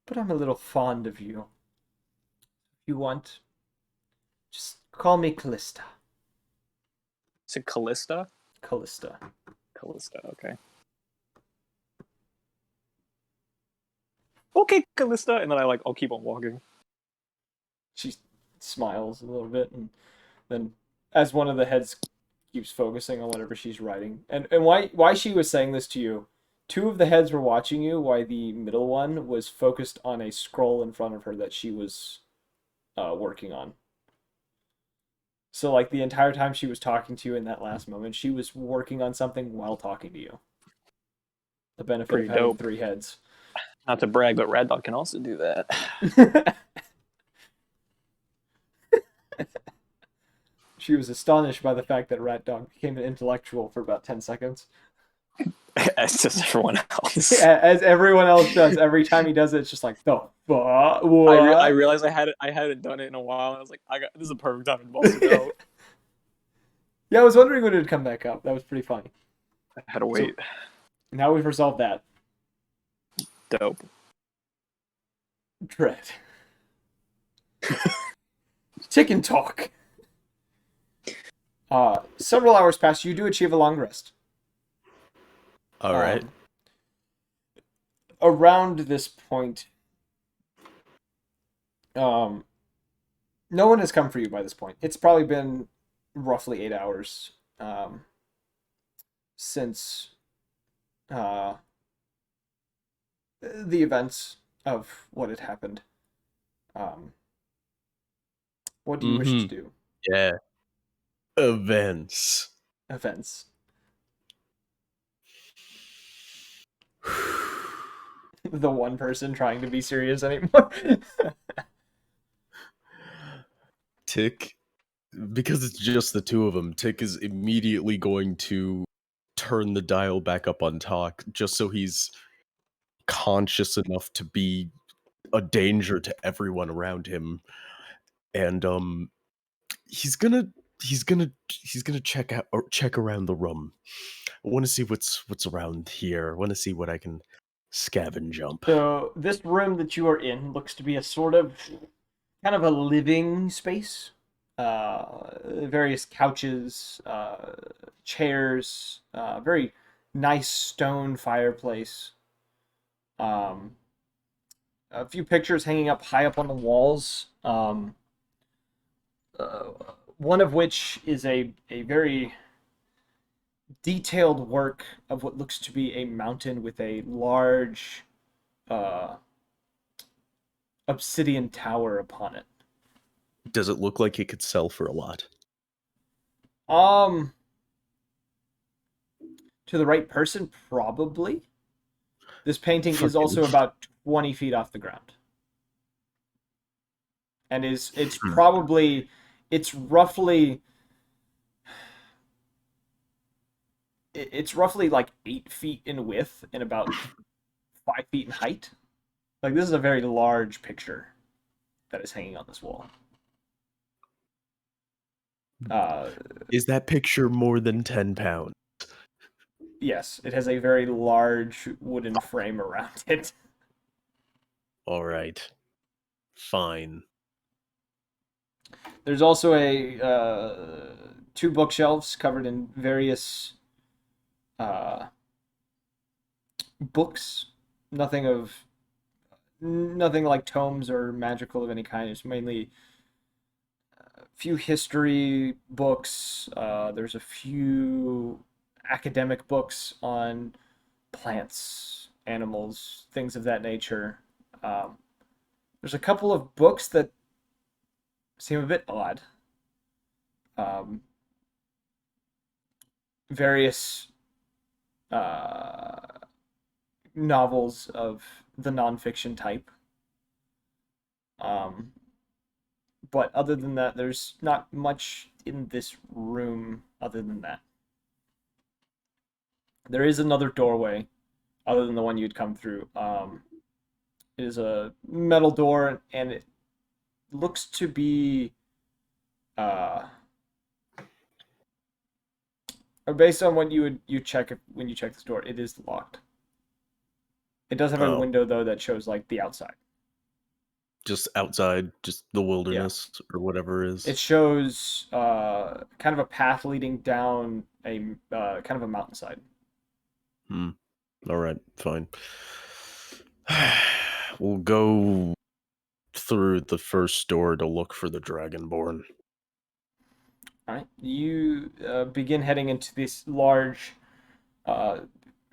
but I'm a little fond of you. If you want, just call me Callista." Is it Callista? Callista. Callista, okay. okay, Callista, and then I'll keep on walking. She smiles a little bit, and then as one of the heads keeps focusing on whatever she's writing, and why she was saying this to you, two of the heads were watching you, while the middle one was focused on a scroll in front of her that she was working on. So like the entire time she was talking to you in that last moment, she was working on something while talking to you. The benefit Pretty of having dope. 3 heads. Not to brag, but Rat Dog can also do that. She was astonished by the fact that Rat Dog became an intellectual for about 10 seconds. As just everyone else. As everyone else does. Every time he does it, it's just like, the fuck? I realized I hadn't done it in a while, and I was like, this is a perfect time to bust it out. Yeah, I was wondering when it would come back up. That was pretty funny. I had to wait. So, now we've resolved that. Dope. Dread. Tick and talk. Several hours pass. You do achieve a long rest. All right. Around this point, no one has come for you by this point. It's probably been roughly 8 hours since the events of what had happened. What do you wish to do? Yeah. Events. Events. The one person trying to be serious anymore. Tick, because it's just the two of them, Tick is immediately going to turn the dial back up on talk, just so he's conscious enough to be a danger to everyone around him. And he's gonna check around the room. I want to see what's around here. I want to see what I can scavenge jump. So this room that you are in looks to be a sort of kind of a living space. Various couches, chairs, very nice stone fireplace. A few pictures hanging up high up on the walls. One of which is a very detailed work of what looks to be a mountain with a large obsidian tower upon it. Does it look like it could sell for a lot? To the right person, probably. This painting is also about 20 feet off the ground. And it's roughly like 8 feet in width and about 5 feet in height. Like, this is a very large picture that is hanging on this wall. Is that picture more than 10 pounds? Yes, it has a very large wooden frame around it. All right. Fine. There's also a 2 bookshelves covered in various books. Nothing like tomes or magical of any kind. It's mainly a few history books. There's a few academic books on plants, animals, things of that nature. There's a couple of books that seem a bit odd. Various novels of the nonfiction type. But other than that, there's not much in this room other than that. There is another doorway other than the one you'd come through. It is a metal door, and it looks to be or based on what you check when you check this door, it is locked. It does have a window though that shows like the outside. Just outside, just the wilderness or whatever it is. It shows kind of a path leading down a kind of a mountainside. All right, fine. We'll go through the first door to look for the Dragonborn. All right. You begin heading into this large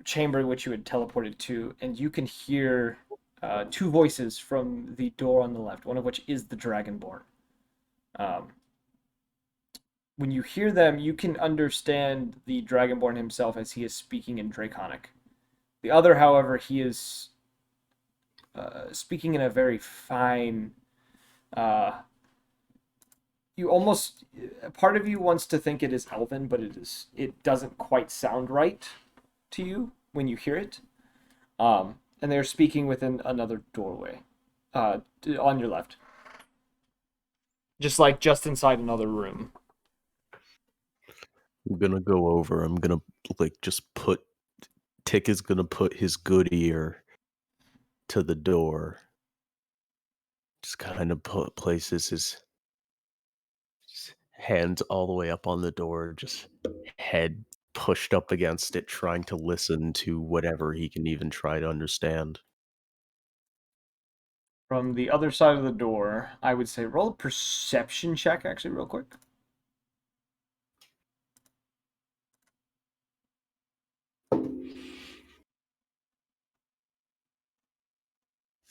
chamber which you had teleported to, and you can hear two voices from the door on the left, one of which is the Dragonborn. When you hear them, you can understand the Dragonborn himself as he is speaking in Draconic. The other, however, he is speaking in a very fine. You almost part of you wants to think it is Elven, but it doesn't quite sound right to you when you hear it. And they're speaking within another doorway, on your left, just inside another room. I'm gonna go over. I'm gonna Tick is gonna put his good ear to the door. Just kind of places his hands all the way up on the door, just head pushed up against it, trying to listen to whatever he can even try to understand. From the other side of the door, I would say roll a perception check, actually, real quick.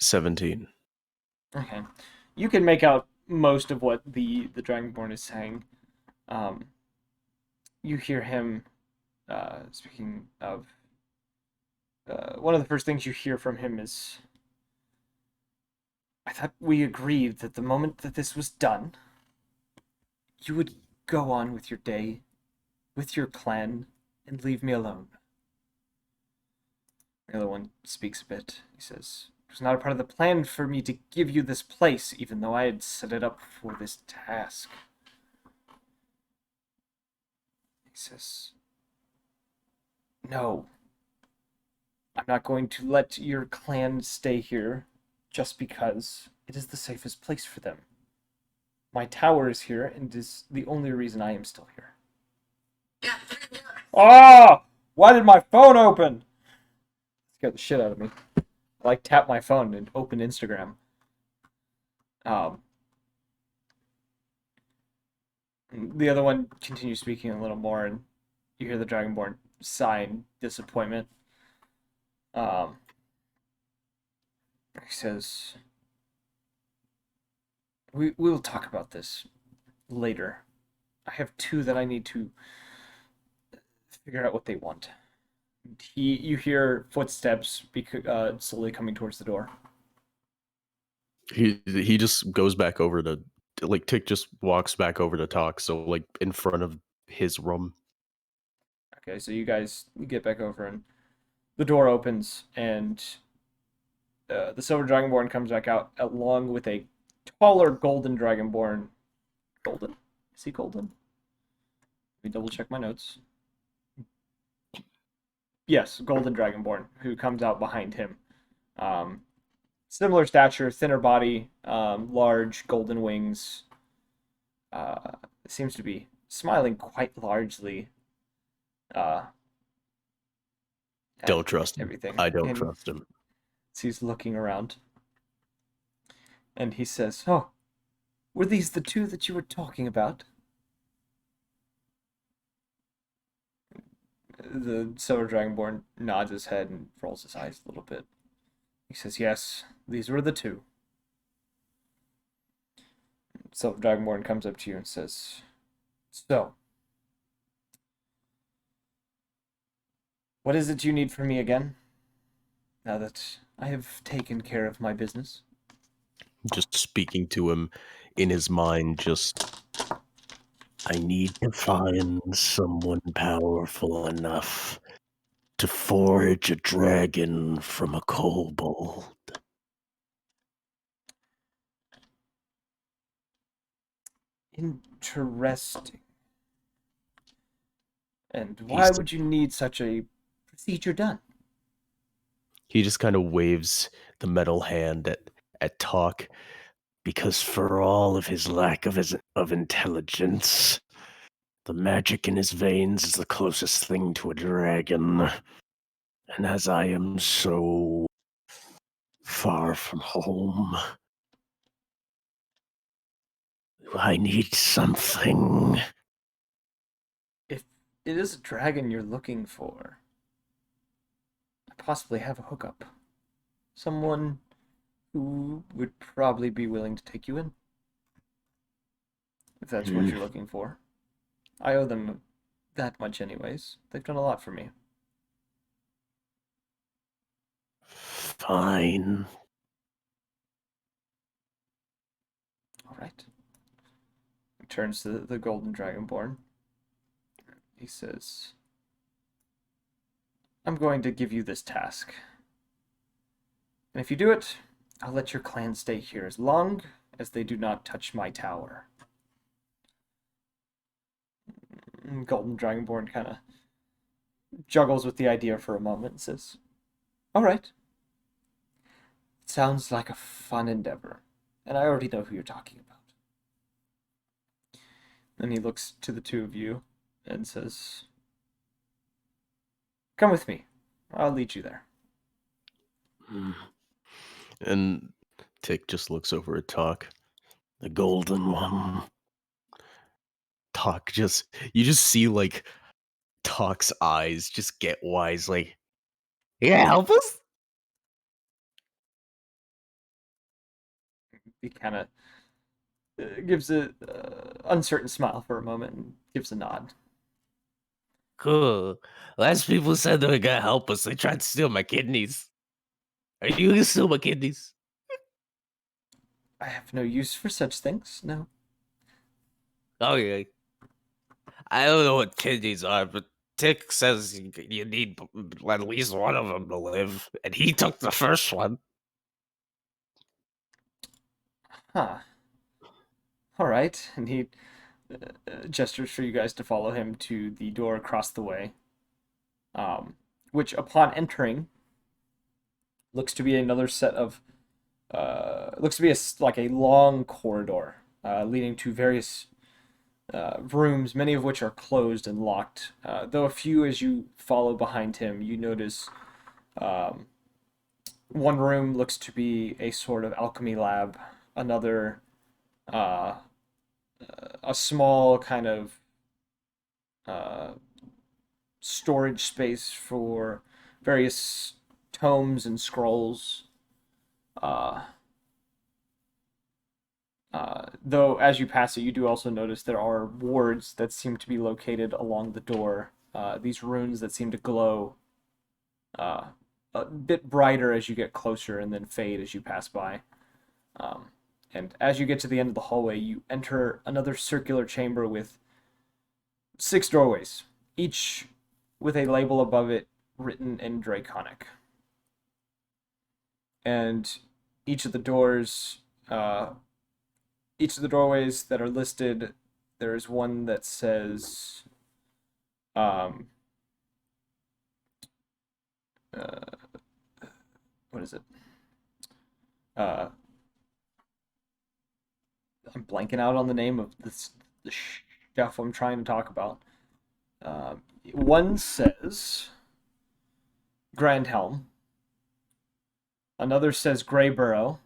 $17. Okay. You can make out most of what the Dragonborn is saying. You hear him speaking of... one of the first things you hear from him is... I thought we agreed that the moment that this was done, you would go on with your day, with your clan, and leave me alone. The other one speaks a bit. He says, it was not a part of the plan for me to give you this place, even though I had set it up for this task. He says, no. I'm not going to let your clan stay here just because it is the safest place for them. My tower is here and is the only reason I am still here. Ah! Why did my phone open? Scared the shit out of me. I like tap my phone and open Instagram. The other one continues speaking a little more, and you hear the Dragonborn sigh in disappointment. He says, we will talk about this later. I have two that I need to figure out what they want. You hear footsteps slowly coming towards the door. He just goes back over to Tick just walks back over to talk, so in front of his room. Okay, so you guys get back over and the door opens and the silver dragonborn comes back out along with a taller golden dragonborn. Golden? Is he golden? Let me double check my notes. Yes, golden dragonborn who comes out behind him. Similar stature, thinner body, large golden wings. Seems to be smiling quite largely. Don't trust him. Everything. I don't trust him. So he's looking around. And he says, oh, were these the two that you were talking about? The silver dragonborn nods his head and rolls his eyes a little bit. He says, yes, these were the two. Silver dragonborn comes up to you and says, so, what is it you need from me again? Now that I have taken care of my business. Just speaking to him in his mind, I need to find someone powerful enough to forge a dragon from a kobold. Interesting. And why would you need such a procedure done? He just kind of waves the metal hand at Talk, because for all of his lack of intelligence, the magic in his veins is the closest thing to a dragon. And as I am so far from home. I need something. If it is a dragon you're looking for, I possibly have a hookup. Someone who would probably be willing to take you in. If that's what you're looking for. I owe them that much anyways. They've done a lot for me. Fine. Alright. He turns to the Golden Dragonborn. He says, I'm going to give you this task. And if you do it, I'll let your clan stay here as long as they do not touch my tower. Golden Dragonborn kind of juggles with the idea for a moment and says, Alright. It sounds like a fun endeavor, and I already know who you're talking about. Then he looks to the two of you and says, Come with me. I'll lead you there. And Tick just looks over at Talk. The golden one. Talk you just see like Talk's eyes just get wise, like, yeah, help us? He kind of gives a uncertain smile for a moment and gives a nod. Cool. Last people said they were gonna help us. They tried to steal my kidneys. Are you gonna steal my kidneys? I have no use for such things, no. Okay. I don't know what kidneys are, but Tick says you need at least one of them to live, and he took the first one. Huh. Alright. And he gestures for you guys to follow him to the door across the way. Which, upon entering, looks to be another set of looks to be like a long corridor leading to various rooms, many of which are closed and locked. Though a few, as you follow behind him, you notice one room looks to be a sort of alchemy lab. Another, a small kind of storage space for various tomes and scrolls. Though as you pass it, you do also notice there are wards that seem to be located along the door. These runes that seem to glow a bit brighter as you get closer and then fade as you pass by. And as you get to the end of the hallway, you enter another circular chamber with 6 doorways, each with a label above it written in Draconic. And each of the doors, each of the doorways that are listed, there's one that says, what is it? I'm blanking out on the name of the stuff I'm trying to talk about. One says Grand Helm. Another says Greyborough.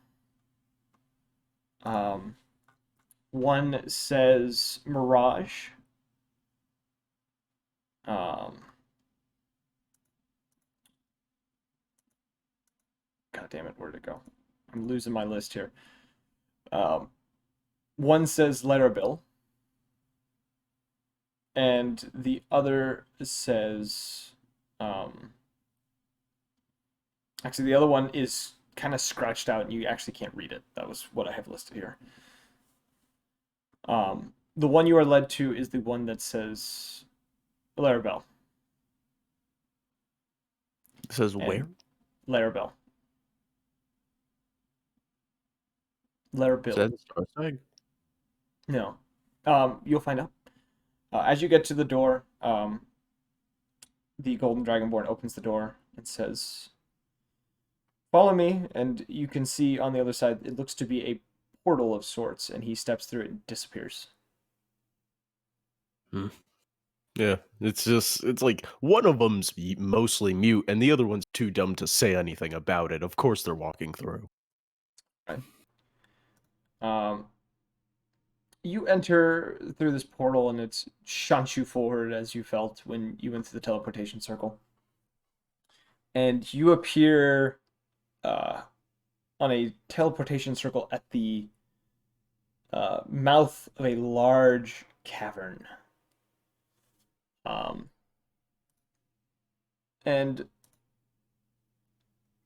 One says Mirage. God damn it, where'd it go? I'm losing my list here. One says Larrabill. And the other says... actually, the other one is kind of scratched out and you actually can't read it. That was what I have listed here. The one you are led to is the one that says Larabel. It says where? Larabel. Is Larabil. that Star Side? No. You'll find out. As you get to the door, the Golden Dragonborn opens the door and says, Follow me, and you can see on the other side, it looks to be a portal of sorts, and he steps through it and disappears. Yeah, it's like one of them's mostly mute, and the other one's too dumb to say anything about it. Of course, they're walking through. Right. You enter through this portal, and it's shunts you forward as you felt when you went through the teleportation circle. And you appear on a teleportation circle at the mouth of a large cavern. And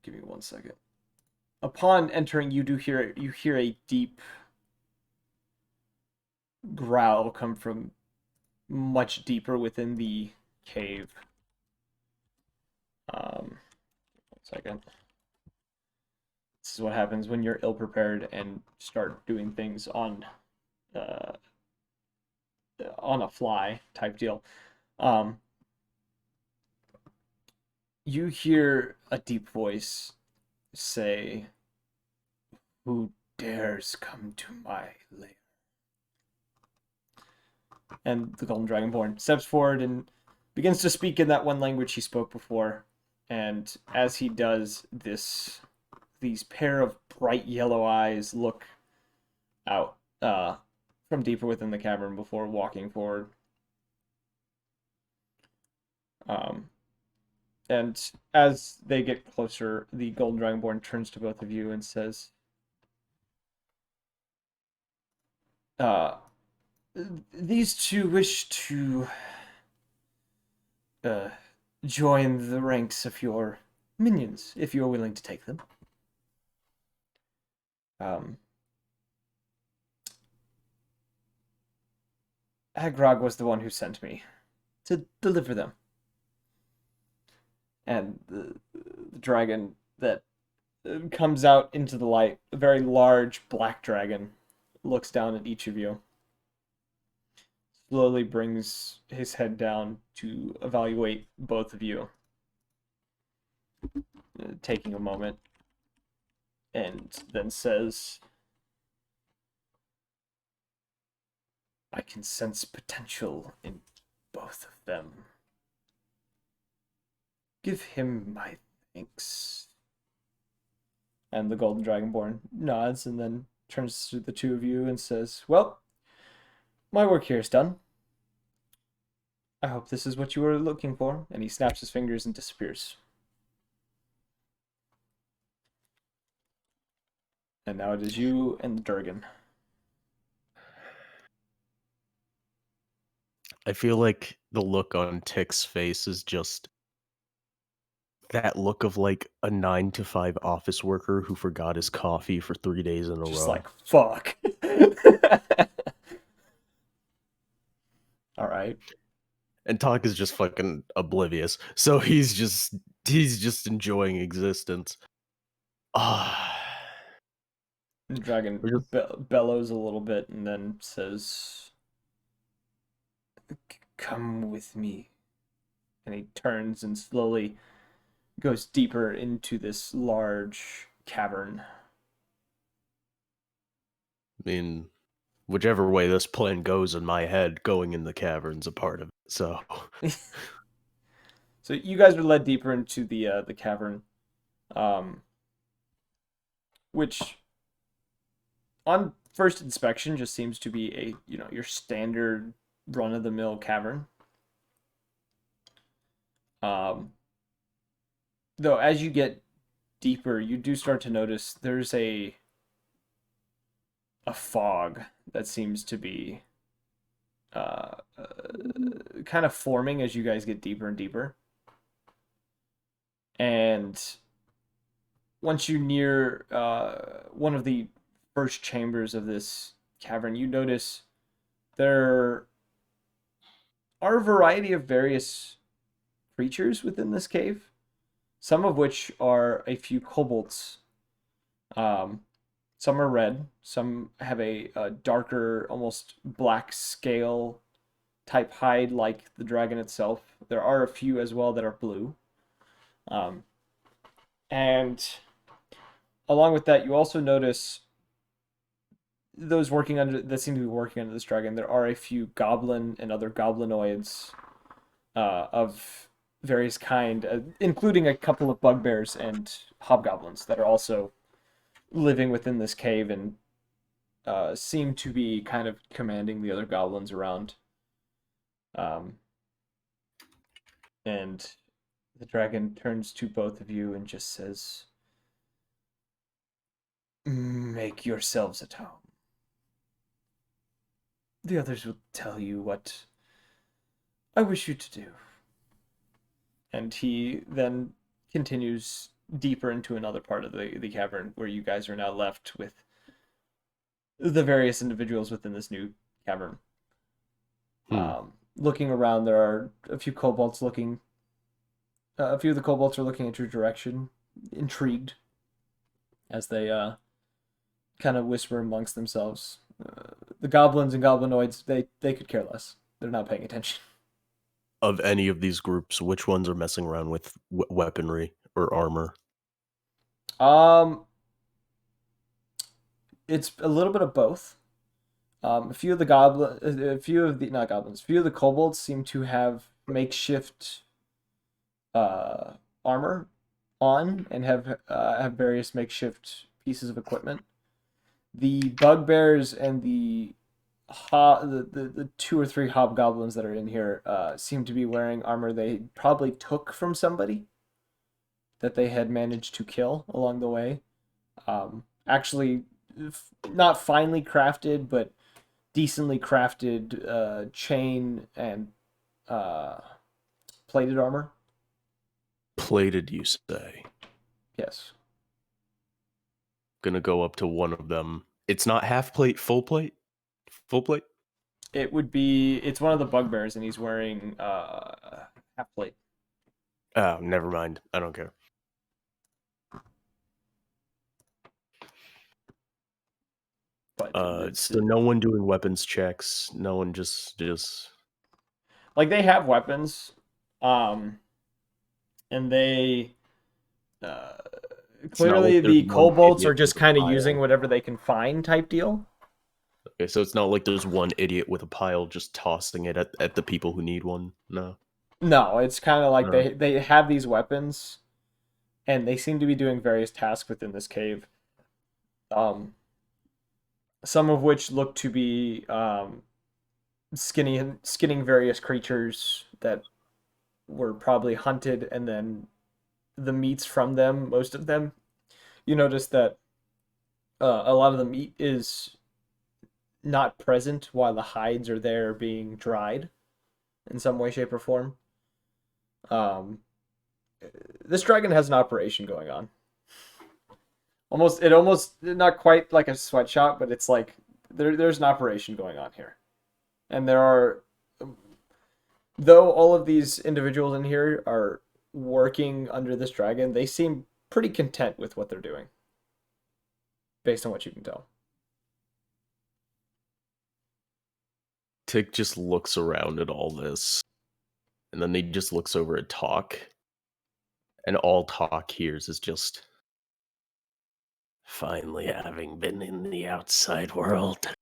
give me 1 second. Upon entering, you hear a deep growl come from much deeper within the cave. 1 second. This is what happens when you're ill prepared and start doing things uh, on a fly type deal. You hear a deep voice say, "Who dares come to my lair?" And the Golden Dragonborn steps forward and begins to speak in that one language he spoke before. And as he does this, these pair of bright yellow eyes look out from deeper within the cavern before walking forward. And as they get closer, the Golden Dragonborn turns to both of you and says, "These two wish to join the ranks of your minions, if you're willing to take them." Agrog was the one who sent me to deliver them. And the dragon that comes out into the light, a very large black dragon, looks down at each of you, slowly brings his head down to evaluate both of you, taking a moment, and then says, "I can sense potential in both of them. Give him my thanks." And the Golden Dragonborn nods and then turns to the two of you and says, "Well, my work here is done. I hope this is what you were looking for." And he snaps his fingers and disappears. And now it is you and the Durgan. I feel like the look on Tick's face is just that look of like a 9 to 5 office worker who forgot his coffee for 3 days in a Just row. like, fuck. All right. And Talk is just fucking oblivious. So he's just enjoying existence. Ah. The dragon bellows a little bit and then says, "Come with me." And he turns and slowly goes deeper into this large cavern. I mean, whichever way this plan goes in my head, going in the cavern's a part of it. So So you guys are led deeper into the cavern, which on first inspection just seems to be a your standard run of the mill cavern. Though as you get deeper, you do start to notice there's a fog that seems to be kind of forming as you guys get deeper and deeper. And once you near one of the first chambers of this cavern, you notice there are a variety of various creatures within this cave, some of which are a few kobolds. Some are red, some have a darker, almost black scale type hide like the dragon itself. There are a few as well that are blue. And along with that, you also notice those working under that seem to be working under this dragon. There are a few goblin and other goblinoids of various kind, including a couple of bugbears and hobgoblins that are also living within this cave and seem to be kind of commanding the other goblins around. And the dragon turns to both of you and just says, "Make yourselves at home. The others will tell you what I wish you to do." And he then continues deeper into another part of the cavern where you guys are now left with the various individuals within this new cavern. Looking around, there are a few kobolds looking. A few of the kobolds are looking at your direction, intrigued, as they kind of whisper amongst themselves. The goblins and goblinoids, they could care less. They're not paying attention. Of any of these groups, which ones are messing around with weaponry or armor? It's a little bit of both. A few of the not goblins, a few of the kobolds seem to have makeshift armor on and have various makeshift pieces of equipment. The bugbears and the two or three hobgoblins that are in here seem to be wearing armor they probably took from somebody that they had managed to kill along the way. Actually, not finely crafted, but decently crafted chain and plated armor. Plated, you say? Yes. Gonna go up to one of them. It's not half plate, full plate? Full plate? It's one of the bugbears, and he's wearing half plate. Oh, never mind. I don't care. But so no one doing weapons checks. No one just like they have weapons, and they clearly like the there's one kobolds are idiot just with a kind of pile. using whatever they can find type deal. Okay, so it's not like there's one idiot with a pile just tossing it at the people who need one. No. No, it's kind of like No. they have these weapons, and they seem to be doing various tasks within this cave. Some of which look to be skinning various creatures that were probably hunted, and then the meats from them, most of them, you notice that a lot of the meat is not present while the hides are there being dried in some way, shape, or form. This dragon has an operation going on. Almost not quite like a sweatshop, but it's like there's an operation going on here. And there are, though all of these individuals in here are working under this dragon, they seem pretty content with what they're doing, based on what you can tell. Tick just looks around at all this, and then he just looks over at Talk, and all Talk hears is just, "Finally having been in the outside world.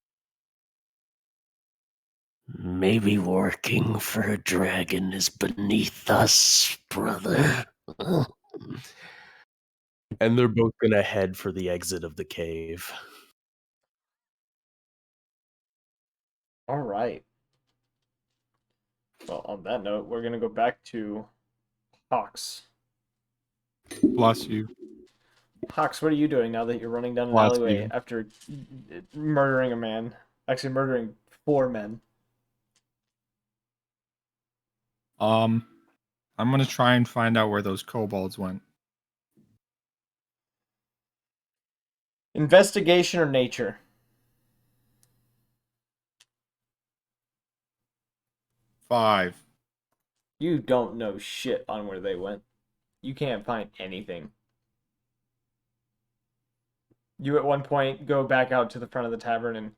Maybe working for a dragon is beneath us, brother." And they're both gonna head for the exit of the cave. All right. Well, on that note, we're gonna go back to Hawks. Bless you. Hawks, what are you doing now that you're running down an Bless alleyway you. after murdering a man? Actually, murdering 4 men. I'm gonna try and find out where those kobolds went. Investigation or nature? 5. You don't know shit on where they went. You can't find anything. You at one point go back out to the front of the tavern and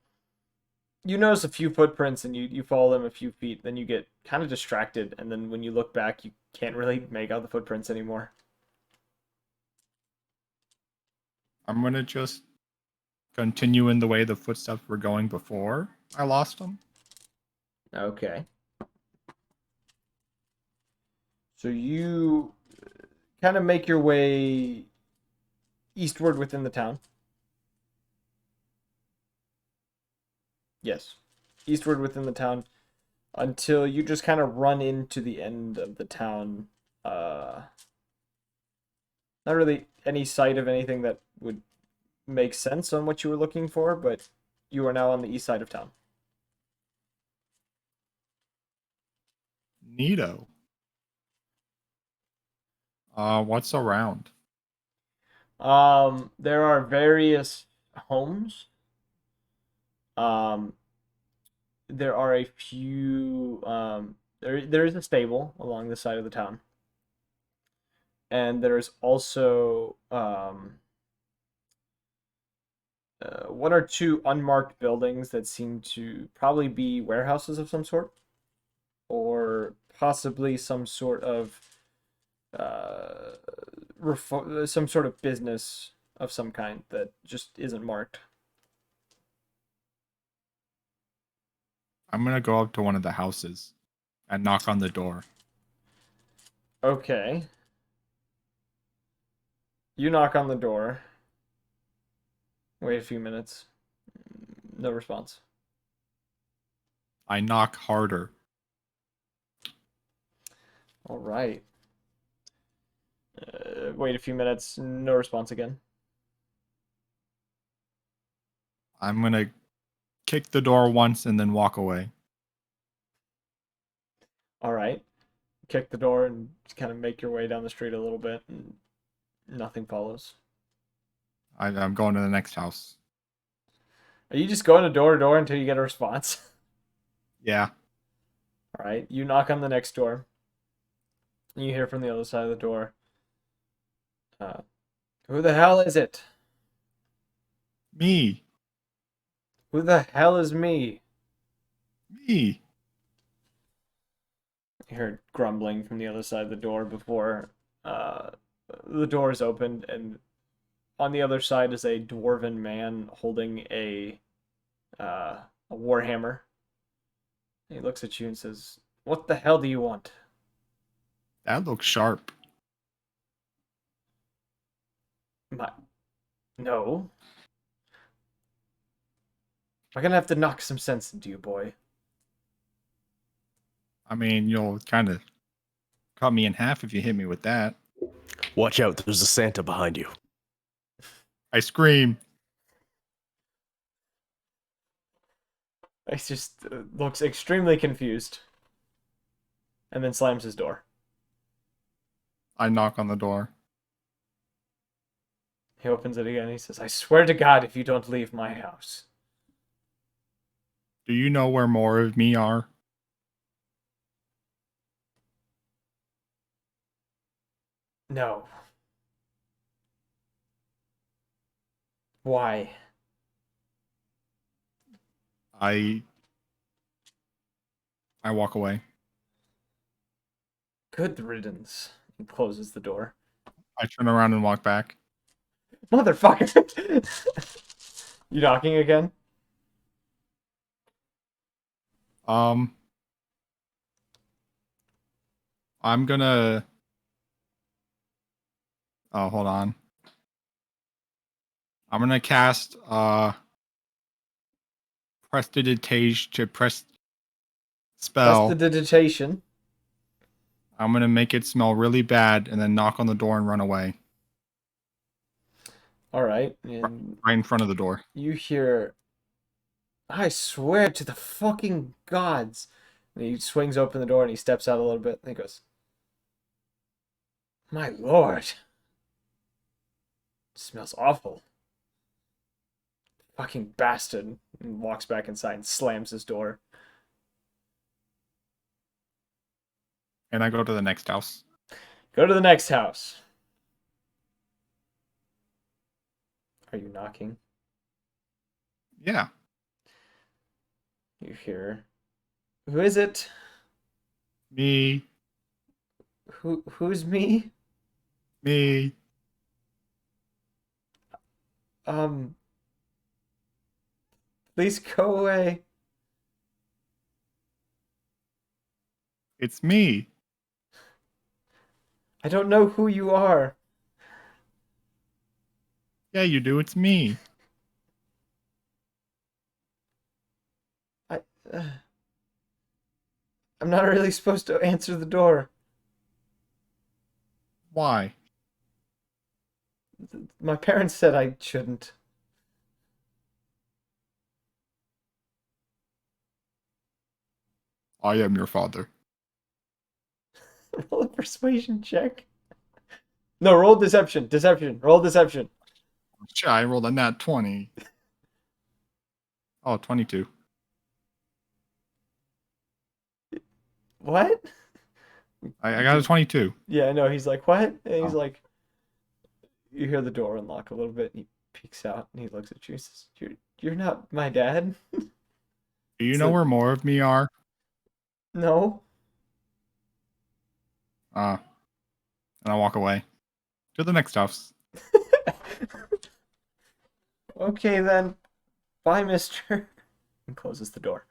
you notice a few footprints and you follow them a few feet, then you get kind of distracted, and then when you look back you can't really make out the footprints anymore. I'm gonna just continue in the way the footsteps were going before I lost them. Okay. So you kind of make your way eastward within the town. Yes, eastward within the town until you just kind of run into the end of the town. Not really any sight of anything that would make sense on what you were looking for, but you are now on the east side of town. Neato. What's around? There are various homes. Um, there are a few. There is a stable along the side of the town, and there is also one or two unmarked buildings that seem to probably be warehouses of some sort, or possibly some sort of uh, some sort of business of some kind that just isn't marked. I'm gonna go up to one of the houses and knock on the door. Okay. You knock on the door. Wait a few minutes. No response. I knock harder. All right. Wait a few minutes. No response again. I'm gonna kick the door once and then walk away. All right. Kick the door and just kind of make your way down the street a little bit, and nothing follows. I'm going to the next house. Are you just going door to door until you get a response? Yeah. All right. You knock on the next door. And you hear from the other side of the door. Who the hell is it? Me. Who the hell is me? Me. You heard grumbling from the other side of the door before the door is opened, and on the other side is a dwarven man holding a warhammer. He looks at you and says, "What the hell do you want?" That looks sharp. My, no. I'm gonna have to knock some sense into you, boy. I mean, you'll kind of cut me in half if you hit me with that. Watch out, there's a Santa behind you. I scream. He just looks extremely confused, and then slams his door. I knock on the door. He opens it again. He says, "I swear to God, if you don't leave my house." Do you know where more of me are? No. Why? I walk away. Good riddance. He closes the door. I turn around and walk back. Motherfucker! You knocking again? I'm gonna. Oh, hold on. I'm gonna cast prestidigitation to press spell. Prestidigitation. I'm gonna make it smell really bad and then knock on the door and run away. All right, and Right in front of the door. you hear, "I swear to the fucking gods." And he swings open the door and he steps out a little bit and he goes, "My lord. It smells awful." Fucking bastard. And walks back inside and slams his door. And I go to the next house. Go to the next house. Are you knocking? Yeah. You hear, "Who is it? Me. Who's me? Me. Um, please go away." It's me. I don't know who you are. Yeah, you do. It's me. I, uh, I'm not really supposed to answer the door. Why? My parents said I shouldn't. I am your father. Roll a persuasion check. No, roll deception. Deception. Roll deception. Shit, I rolled a nat 20. Oh, 22. What? I got a 22. Yeah, I know. He's like, what? And he's Oh. like, you hear the door unlock a little bit, and he peeks out and he looks at you and says, You're not my dad? Do you know So- where more of me are? No. And I walk away to the next house. Okay then. Bye, mister. And closes the door.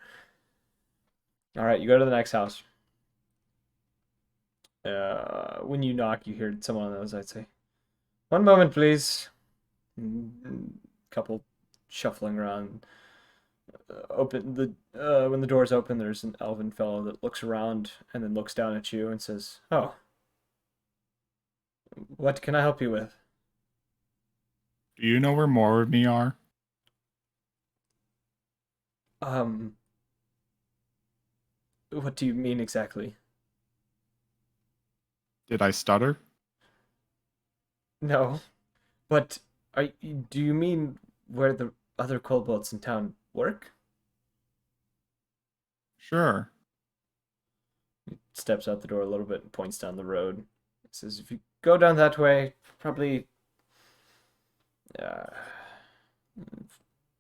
Alright, you go to the next house. When you knock, you hear someone on those. I'd say, one moment, please. Couple shuffling around. When the doors open, there's an elven fellow that looks around and then looks down at you and says, "Oh, what can I help you with?" Do you know where more of me are? Um, what do you mean exactly? Did I stutter? No, but do you mean where the other kobolds in town work? Sure. He steps out the door a little bit and points down the road. He says, "If you go down that way, probably uh,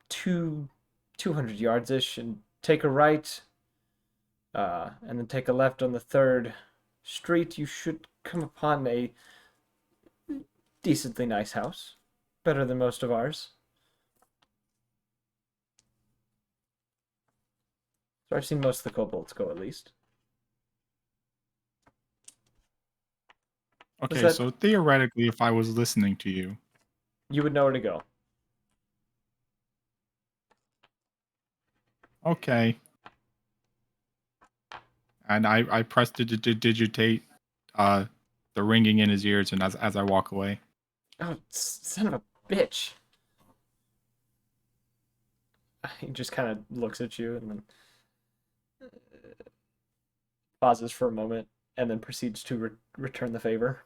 200 yards ish, and take a right, and then take a left on the third street. You should come upon a decently nice house, better than most of ours." So I've seen most of the kobolds go, at least. Okay, that- so theoretically, if I was listening to you, You would know where to go. okay. And I pressed to digitate the ringing in his ears, and as I walk away. Oh, son of a bitch. He just kind of looks at you and then pauses for a moment and then proceeds to return the favor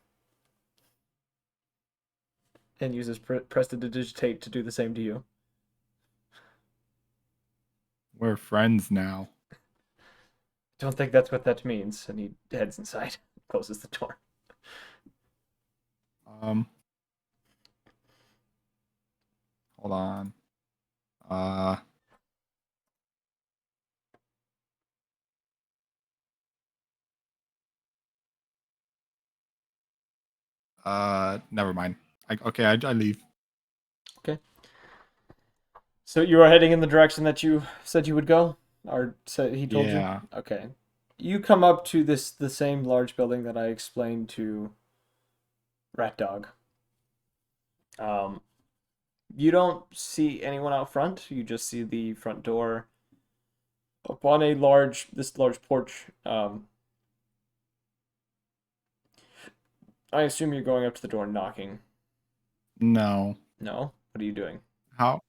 and uses prestidigitate to do the same to you. We're friends now. Don't think that's what that means. And he heads inside, closes the door. Hold on. Never mind. I leave. Okay. So you are heading in the direction that you said you would go, or said he told Yeah. you. Okay. You come up to the same large building that I explained to Rat Dog. You don't see anyone out front. You just see the front door. Upon this large porch. I assume you're going up to the door and knocking. No. No? What are you doing? How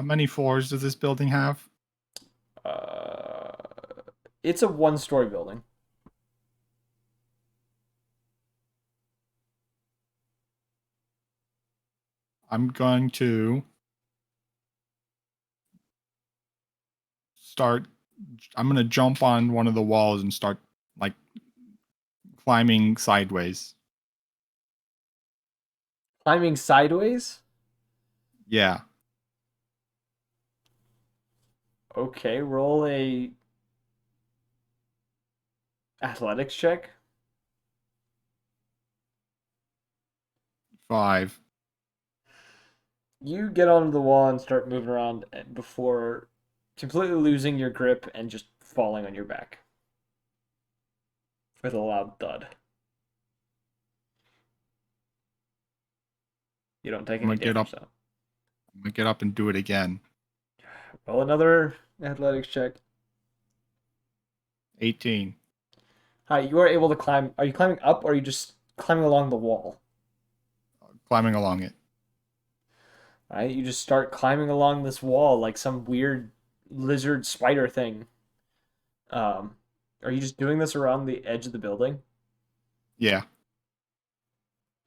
many floors does this building have? Uh, it's a one-story building. I'm going to start. I'm going to jump on one of the walls and start like climbing sideways. Climbing sideways? Yeah. Okay, roll a athletics check. 5. You get onto the wall and start moving around before completely losing your grip and just falling on your back with a loud thud. You don't take I'm any gonna get damage, up. though. I'm gonna get up and do it again. Roll another athletics check. 18. Hi, you are able to climb. Are you climbing up, or are you just climbing along the wall? Climbing along it. All right, you just start climbing along this wall like some weird lizard spider thing. Um, are you just doing this around the edge of the building? Yeah.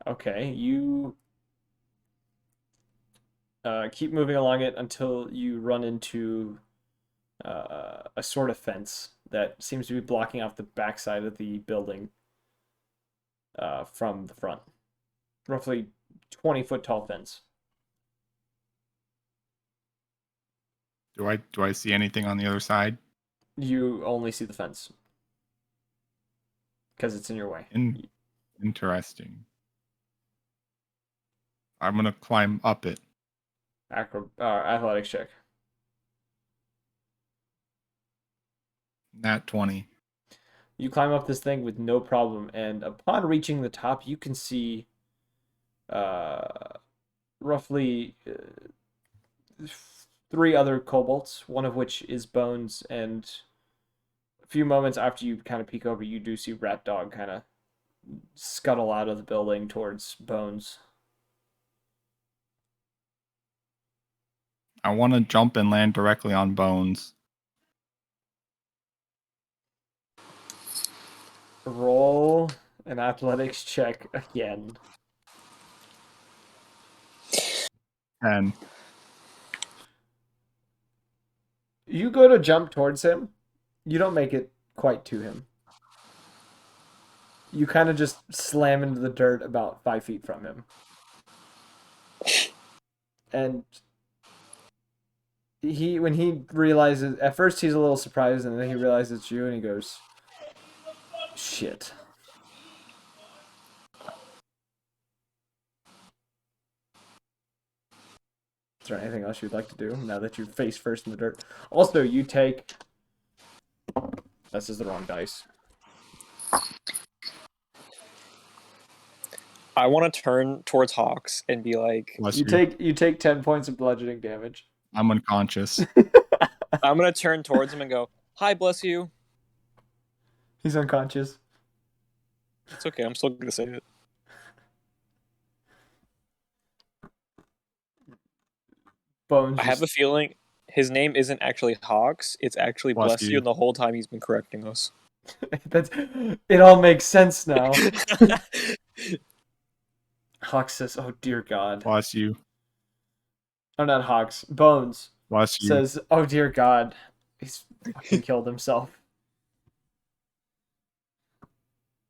Okay, you keep moving along it until you run into a sort of fence that seems to be blocking off the backside of the building from the front. Roughly 20-foot tall fence. Do I see anything on the other side? You only see the fence because it's in your way. Interesting. I'm gonna climb up it. Athletics check. Nat 20. You climb up this thing with no problem, and upon reaching the top, you can see roughly 3 other kobolds, one of which is Bones, and a few moments after you kind of peek over, you do see Rat Dog kind of scuttle out of the building towards Bones. I want to jump and land directly on Bones. Roll an athletics check again. 10. You go to jump towards him. You don't make it quite to him. You kind of just slam into the dirt about 5 feet from him. And when he realizes, at first he's a little surprised, and then he realizes it's you, and he goes, "Shit." Is there anything else you'd like to do now that you're face first in the dirt? Also, you take. This is the wrong dice. I want to turn towards Hawks and be like, Bless You take 10 points of bludgeoning damage. I'm unconscious. I'm gonna turn towards him and go, "Hi, bless you." He's unconscious. It's okay. I'm still gonna say it. Bones. I have a feeling his name isn't actually Hawks. It's actually Bless bless you. you. And the whole time he's been correcting us. It all makes sense now. Hawks says, "Oh dear God." Bless you. Oh, not Hawks. Bones Bless you. says, "Oh dear God, he's fucking killed himself."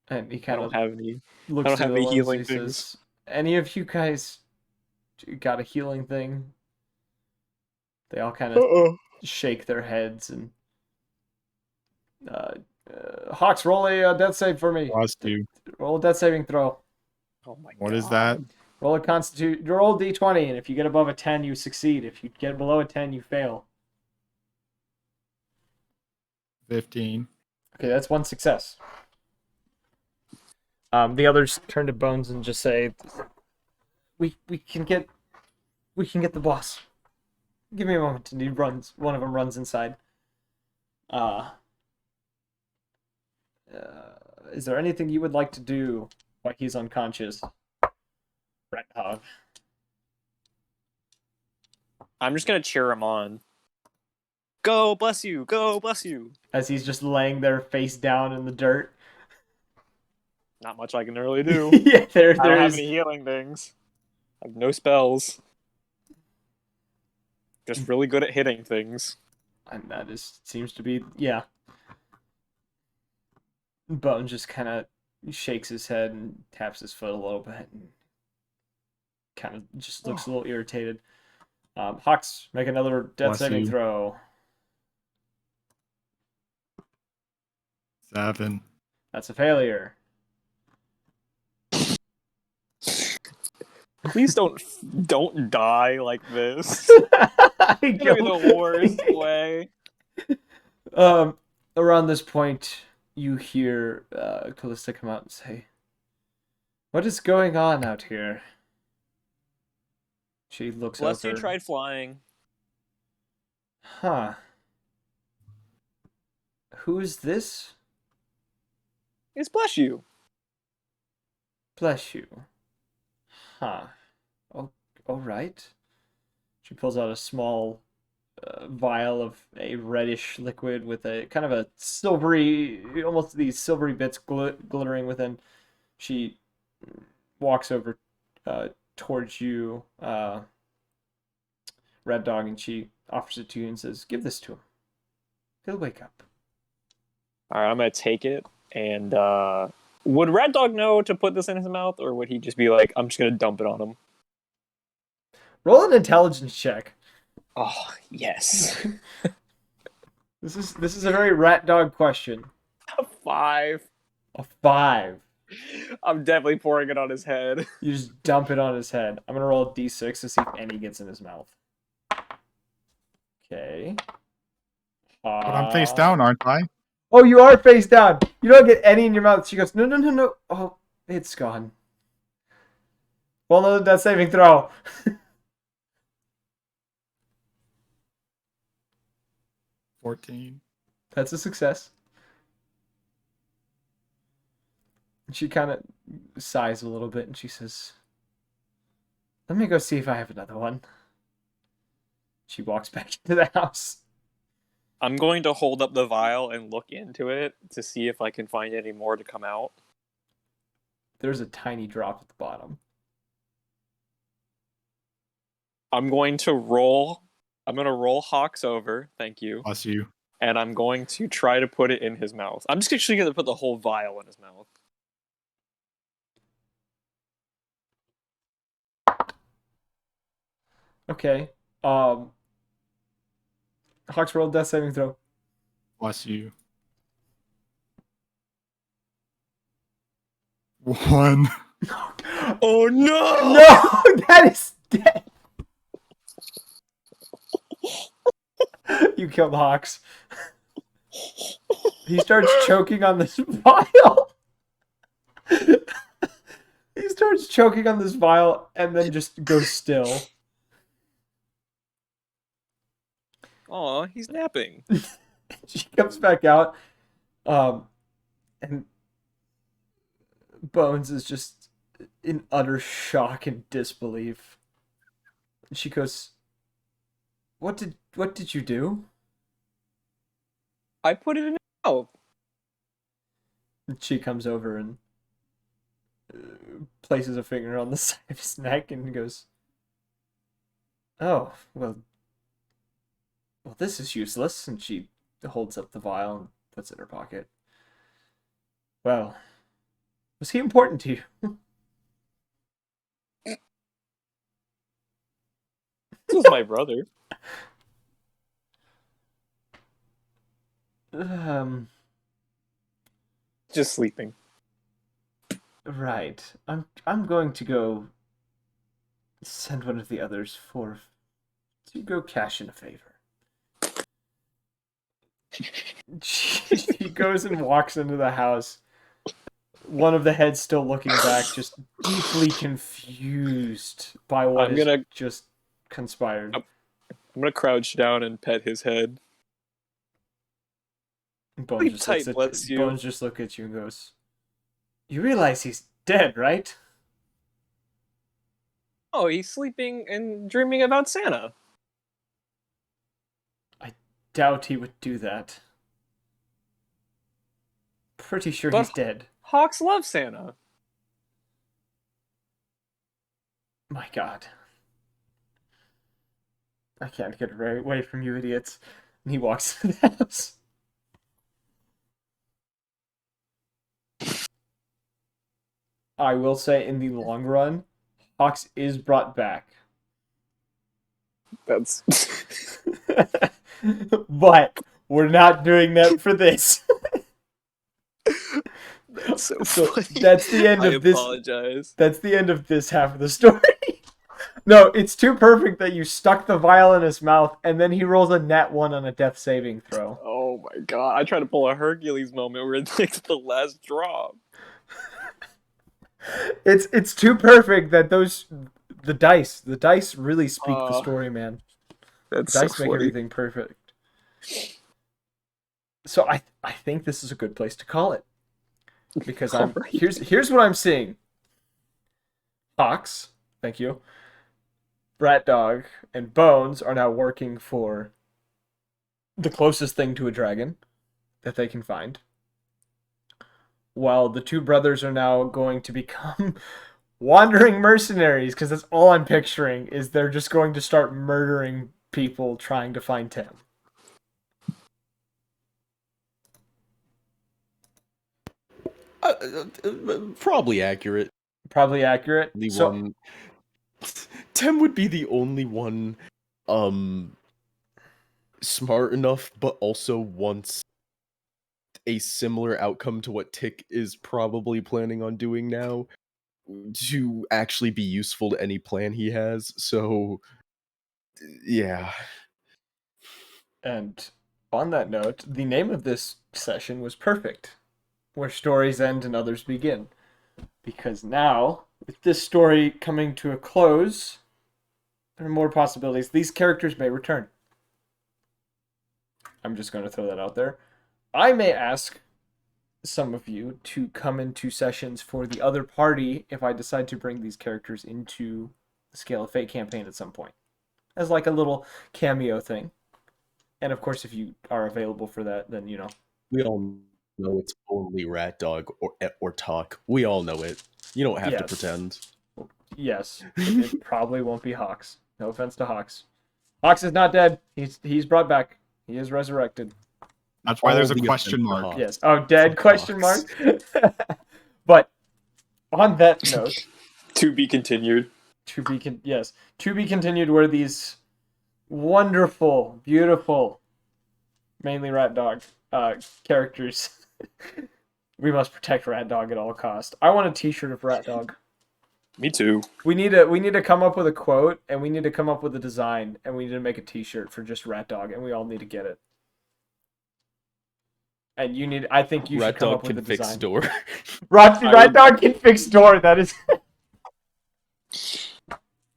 And he I kind don't of have any. looks I don't through have the any lens. healing He things. says, "Any of you guys got a healing thing?" They all kind of shake their heads and Hawks, roll a death save for me. Bless you. Roll a death saving throw. Oh my god. What is that? Roll a constitute. Roll d20, and if you get above a 10, you succeed. If you get below a 10, you fail. 15. Okay, that's one success. The others turn to Bones and just say, "We can get the boss. Give me a moment." And he runs. One of them runs inside. Is there anything you would like to do while he's unconscious? Rat Dog. I'm just gonna cheer him on. Go, bless you. Go, bless you. As he's just laying there face down in the dirt. Not much I can really do. Yeah, I don't there have is. any healing things. I have no spells. Just really good at hitting things. And that seems to be, yeah. Bone just kind of shakes his head and taps his foot a little bit and kind of just looks a little irritated. Hawks, make another death Bless saving you. throw. 7. That's a failure. Please don't die like this. I It's gonna be the worst way. Around this point, you hear Callista come out and say, "What is going on out here?" She looks Bless you over. tried flying. Huh. Who's this? It's bless you. Bless you. Huh. Oh, all right. She pulls out a small vial of a reddish liquid with a kind of a silvery, almost these silvery bits glittering within. She walks over towards you, Red Dog, and she offers it to you and says, "Give this to him. He'll wake up." All right, I'm gonna take it. And would Rat Dog know to put this in his mouth, or would he just be like, "I'm just gonna dump it on him"? Roll an intelligence check. Oh yes. This is a very Rat Dog question. A 5. A 5. I'm definitely pouring it on his head. You just dump it on his head. I'm gonna roll a d6 to see if any gets in his mouth. Okay. But I'm face down, aren't I? Oh, you are face down. You don't get any in your mouth. She goes, no, no, no, no. Oh, it's gone. Well, no, death saving throw. 14. That's a success. She kind of sighs a little bit and she says, "Let me go see if I have another one." She walks back into the house. I'm going to hold up the vial and look into it to see if I can find any more to come out. There's a tiny drop at the bottom. I'm going to roll Hawks over, thank you. Bless you. And I'm going to try to put it in his mouth. I'm just actually going to put the whole vial in his mouth. Okay. Hawks roll death saving throw. Bless you. 1. Oh no! No, that is dead. You killed Hawks. He starts choking on this vial. He starts choking on this vial and then just goes still. Aw, he's napping. She comes back out, and Bones is just in utter shock and disbelief. She goes, what did you do?" I put it in his mouth. And she comes over and places a finger on the side of his neck and goes, "Oh, well, this is useless." And she holds up the vial and puts it in her pocket. "Well, was he important to you?" This was my brother. Just sleeping. Right. I'm going to go send one of the others to go cash in a favor. She goes and walks into the house. One of the heads still looking back, just deeply confused by what has just conspired. I'm gonna crouch down and pet his head. Bones just looks at you and goes, "You realize he's dead, right?" Oh, he's sleeping and dreaming about Santa. "I doubt he would do that. Pretty sure But he's dead." Hawks love Santa. My God. I can't get away from you idiots. And he walks to the house. I will say, in the long run, Hawks is brought back. That's But we're not doing that for this. so So funny. that's the end of this. I apologize. That's the end of this half of the story. No, it's too perfect that you stuck the vial in his mouth and then he rolls a nat 1 on a death saving throw. Oh my god! I tried to pull a Hercules moment where it's like the last drop. It's too perfect that the dice really speak the Uh, story, man. That's Dice so make funny. everything perfect. So I think this is a good place to call it, because I'm Alright. here's what I'm seeing. Hawks, thank you. Rat Dog and Bones are now working for the closest thing to a dragon that they can find, while the two brothers are now going to become wandering mercenaries, because that's all I'm picturing is they're just going to start murdering people trying to find Tim. Probably accurate. Probably accurate. The So one Tim would be the only one smart enough, but also wants a similar outcome to what Tick is probably planning on doing now to actually be useful to any plan he has. So yeah. and on that note, the name of this session was perfect, where stories end and others begin. Because now, with this story coming to a close, there are more possibilities. These characters may return. I'm just going to throw that out there. I may ask some of you to come into sessions for the other party if I decide to bring these characters into the Scale of Fate campaign at some point, as like a little cameo thing. And of course, if you are available for that, then you know. We all know it's only Rat Dog or Talk. We all know it. You don't have to Yes. pretend. Yes, it probably won't be Hawks. No offense to Hawks. Hawks is not dead. He's brought back. He is resurrected. That's why All there's a the question offensive mark. Hawks. Yes. Oh, dead? Fuck Question Hawks. mark. But on that note, To be continued. to be continued. Where these wonderful, beautiful, mainly Rat Dog characters. We must protect Rat Dog at all cost. I want a T-shirt of Rat Dog. Me too. We need to come up with a quote, and we need to come up with a design, and we need to make a T-shirt for just Rat Dog, and we all need to get it. And I think you should Rat come Dog up with can a fix design. door. Rat Dog can fix door. That is.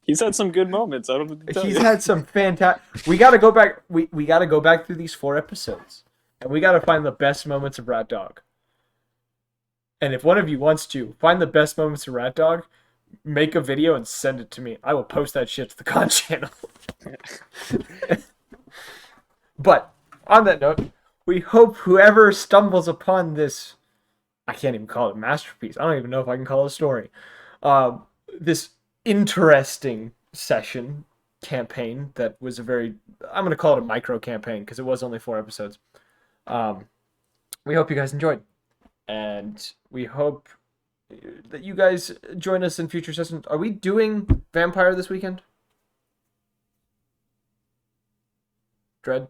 He's had some good moments. I don't know what to tell He's you. had some fantastic. We got to go back. We got to go back through these 4 episodes, and we got to find the best moments of Rat Dog. And if one of you wants to find the best moments of Rat Dog, make a video and send it to me. I will post that shit to the Con channel. But on that note, we hope whoever stumbles upon this, I can't even call it a masterpiece. I don't even know if I can call it a story. This interesting session campaign that was I'm going to call it a micro campaign because it was only 4 episodes. We hope you guys enjoyed. And we hope that you guys join us in future sessions. Are we doing Vampire this weekend? Dread?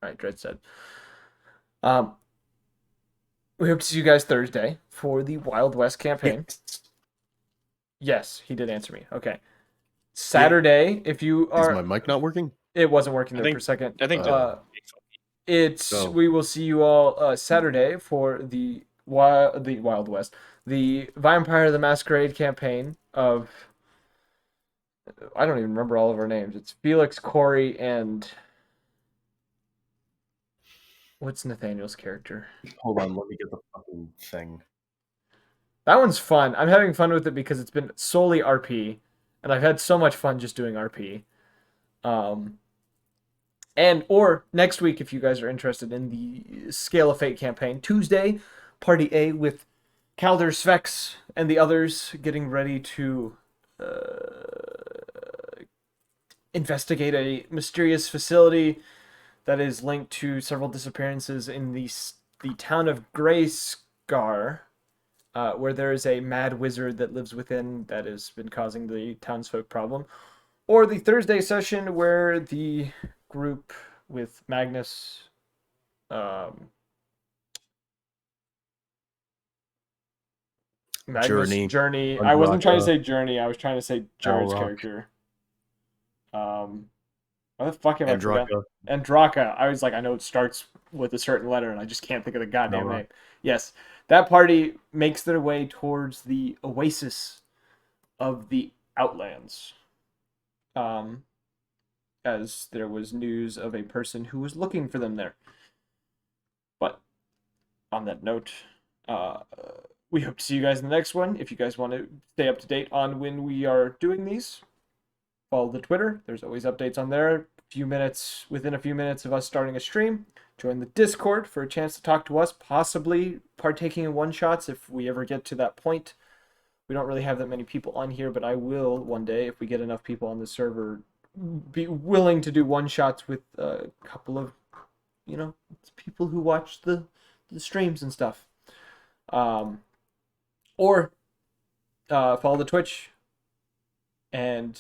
Alright, Dread said. We hope to see you guys Thursday for the Wild West campaign. Yes, he did answer me. Okay. Saturday, if you Is are... my mic not working? It wasn't working there I think- for a second. I think We will see you all Saturday for the Wild West, the Vampire the Masquerade campaign of, I don't even remember all of our names. It's Felix, Corey, and what's Nathaniel's character? Hold on, let me get the fucking thing. That one's fun. I'm having fun with it because it's been solely RP, and I've had so much fun just doing RP. Or next week, if you guys are interested in the Scale of Fate campaign, Tuesday, Party A with Calder, Svex, and the others getting ready to investigate a mysterious facility that is linked to several disappearances in the town of Greyscar, where there is a mad wizard that lives within that has been causing the townsfolk problem. Or the Thursday session where the group with Magnus, Journey. I wasn't trying to say Journey. I was trying to say Jared's Balrog. character. What the fuck have I forgotten? Andraka. Andraka. I was like, I know it starts with a certain letter, and I just can't think of the goddamn Balrog. name. Yes, that party makes their way towards the oasis of the Outlands. As there was news of a person who was looking for them there. But on that note, we hope to see you guys in the next one. If you guys want to stay up to date on when we are doing these, follow the Twitter. There's always updates on there. Within a few minutes of us starting a stream. Join the Discord for a chance to talk to us, possibly partaking in one-shots if we ever get to that point. We don't really have that many people on here, but I will one day, if we get enough people on the server, be willing to do one-shots with a couple of, people who watch the streams and stuff. Or follow the Twitch and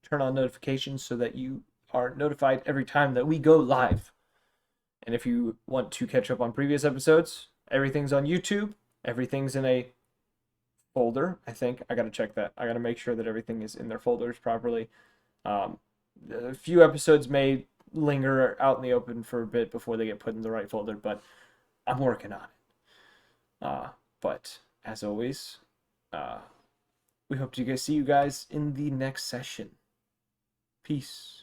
turn on notifications so that you are notified every time that we go live. And if you want to catch up on previous episodes, everything's on YouTube. Everything's in a folder, I think. I got to check that. I got to make sure that everything is in their folders properly. A few episodes may linger out in the open for a bit before they get put in the right folder, but I'm working on it. But as always, we hope to see you guys in the next session. Peace.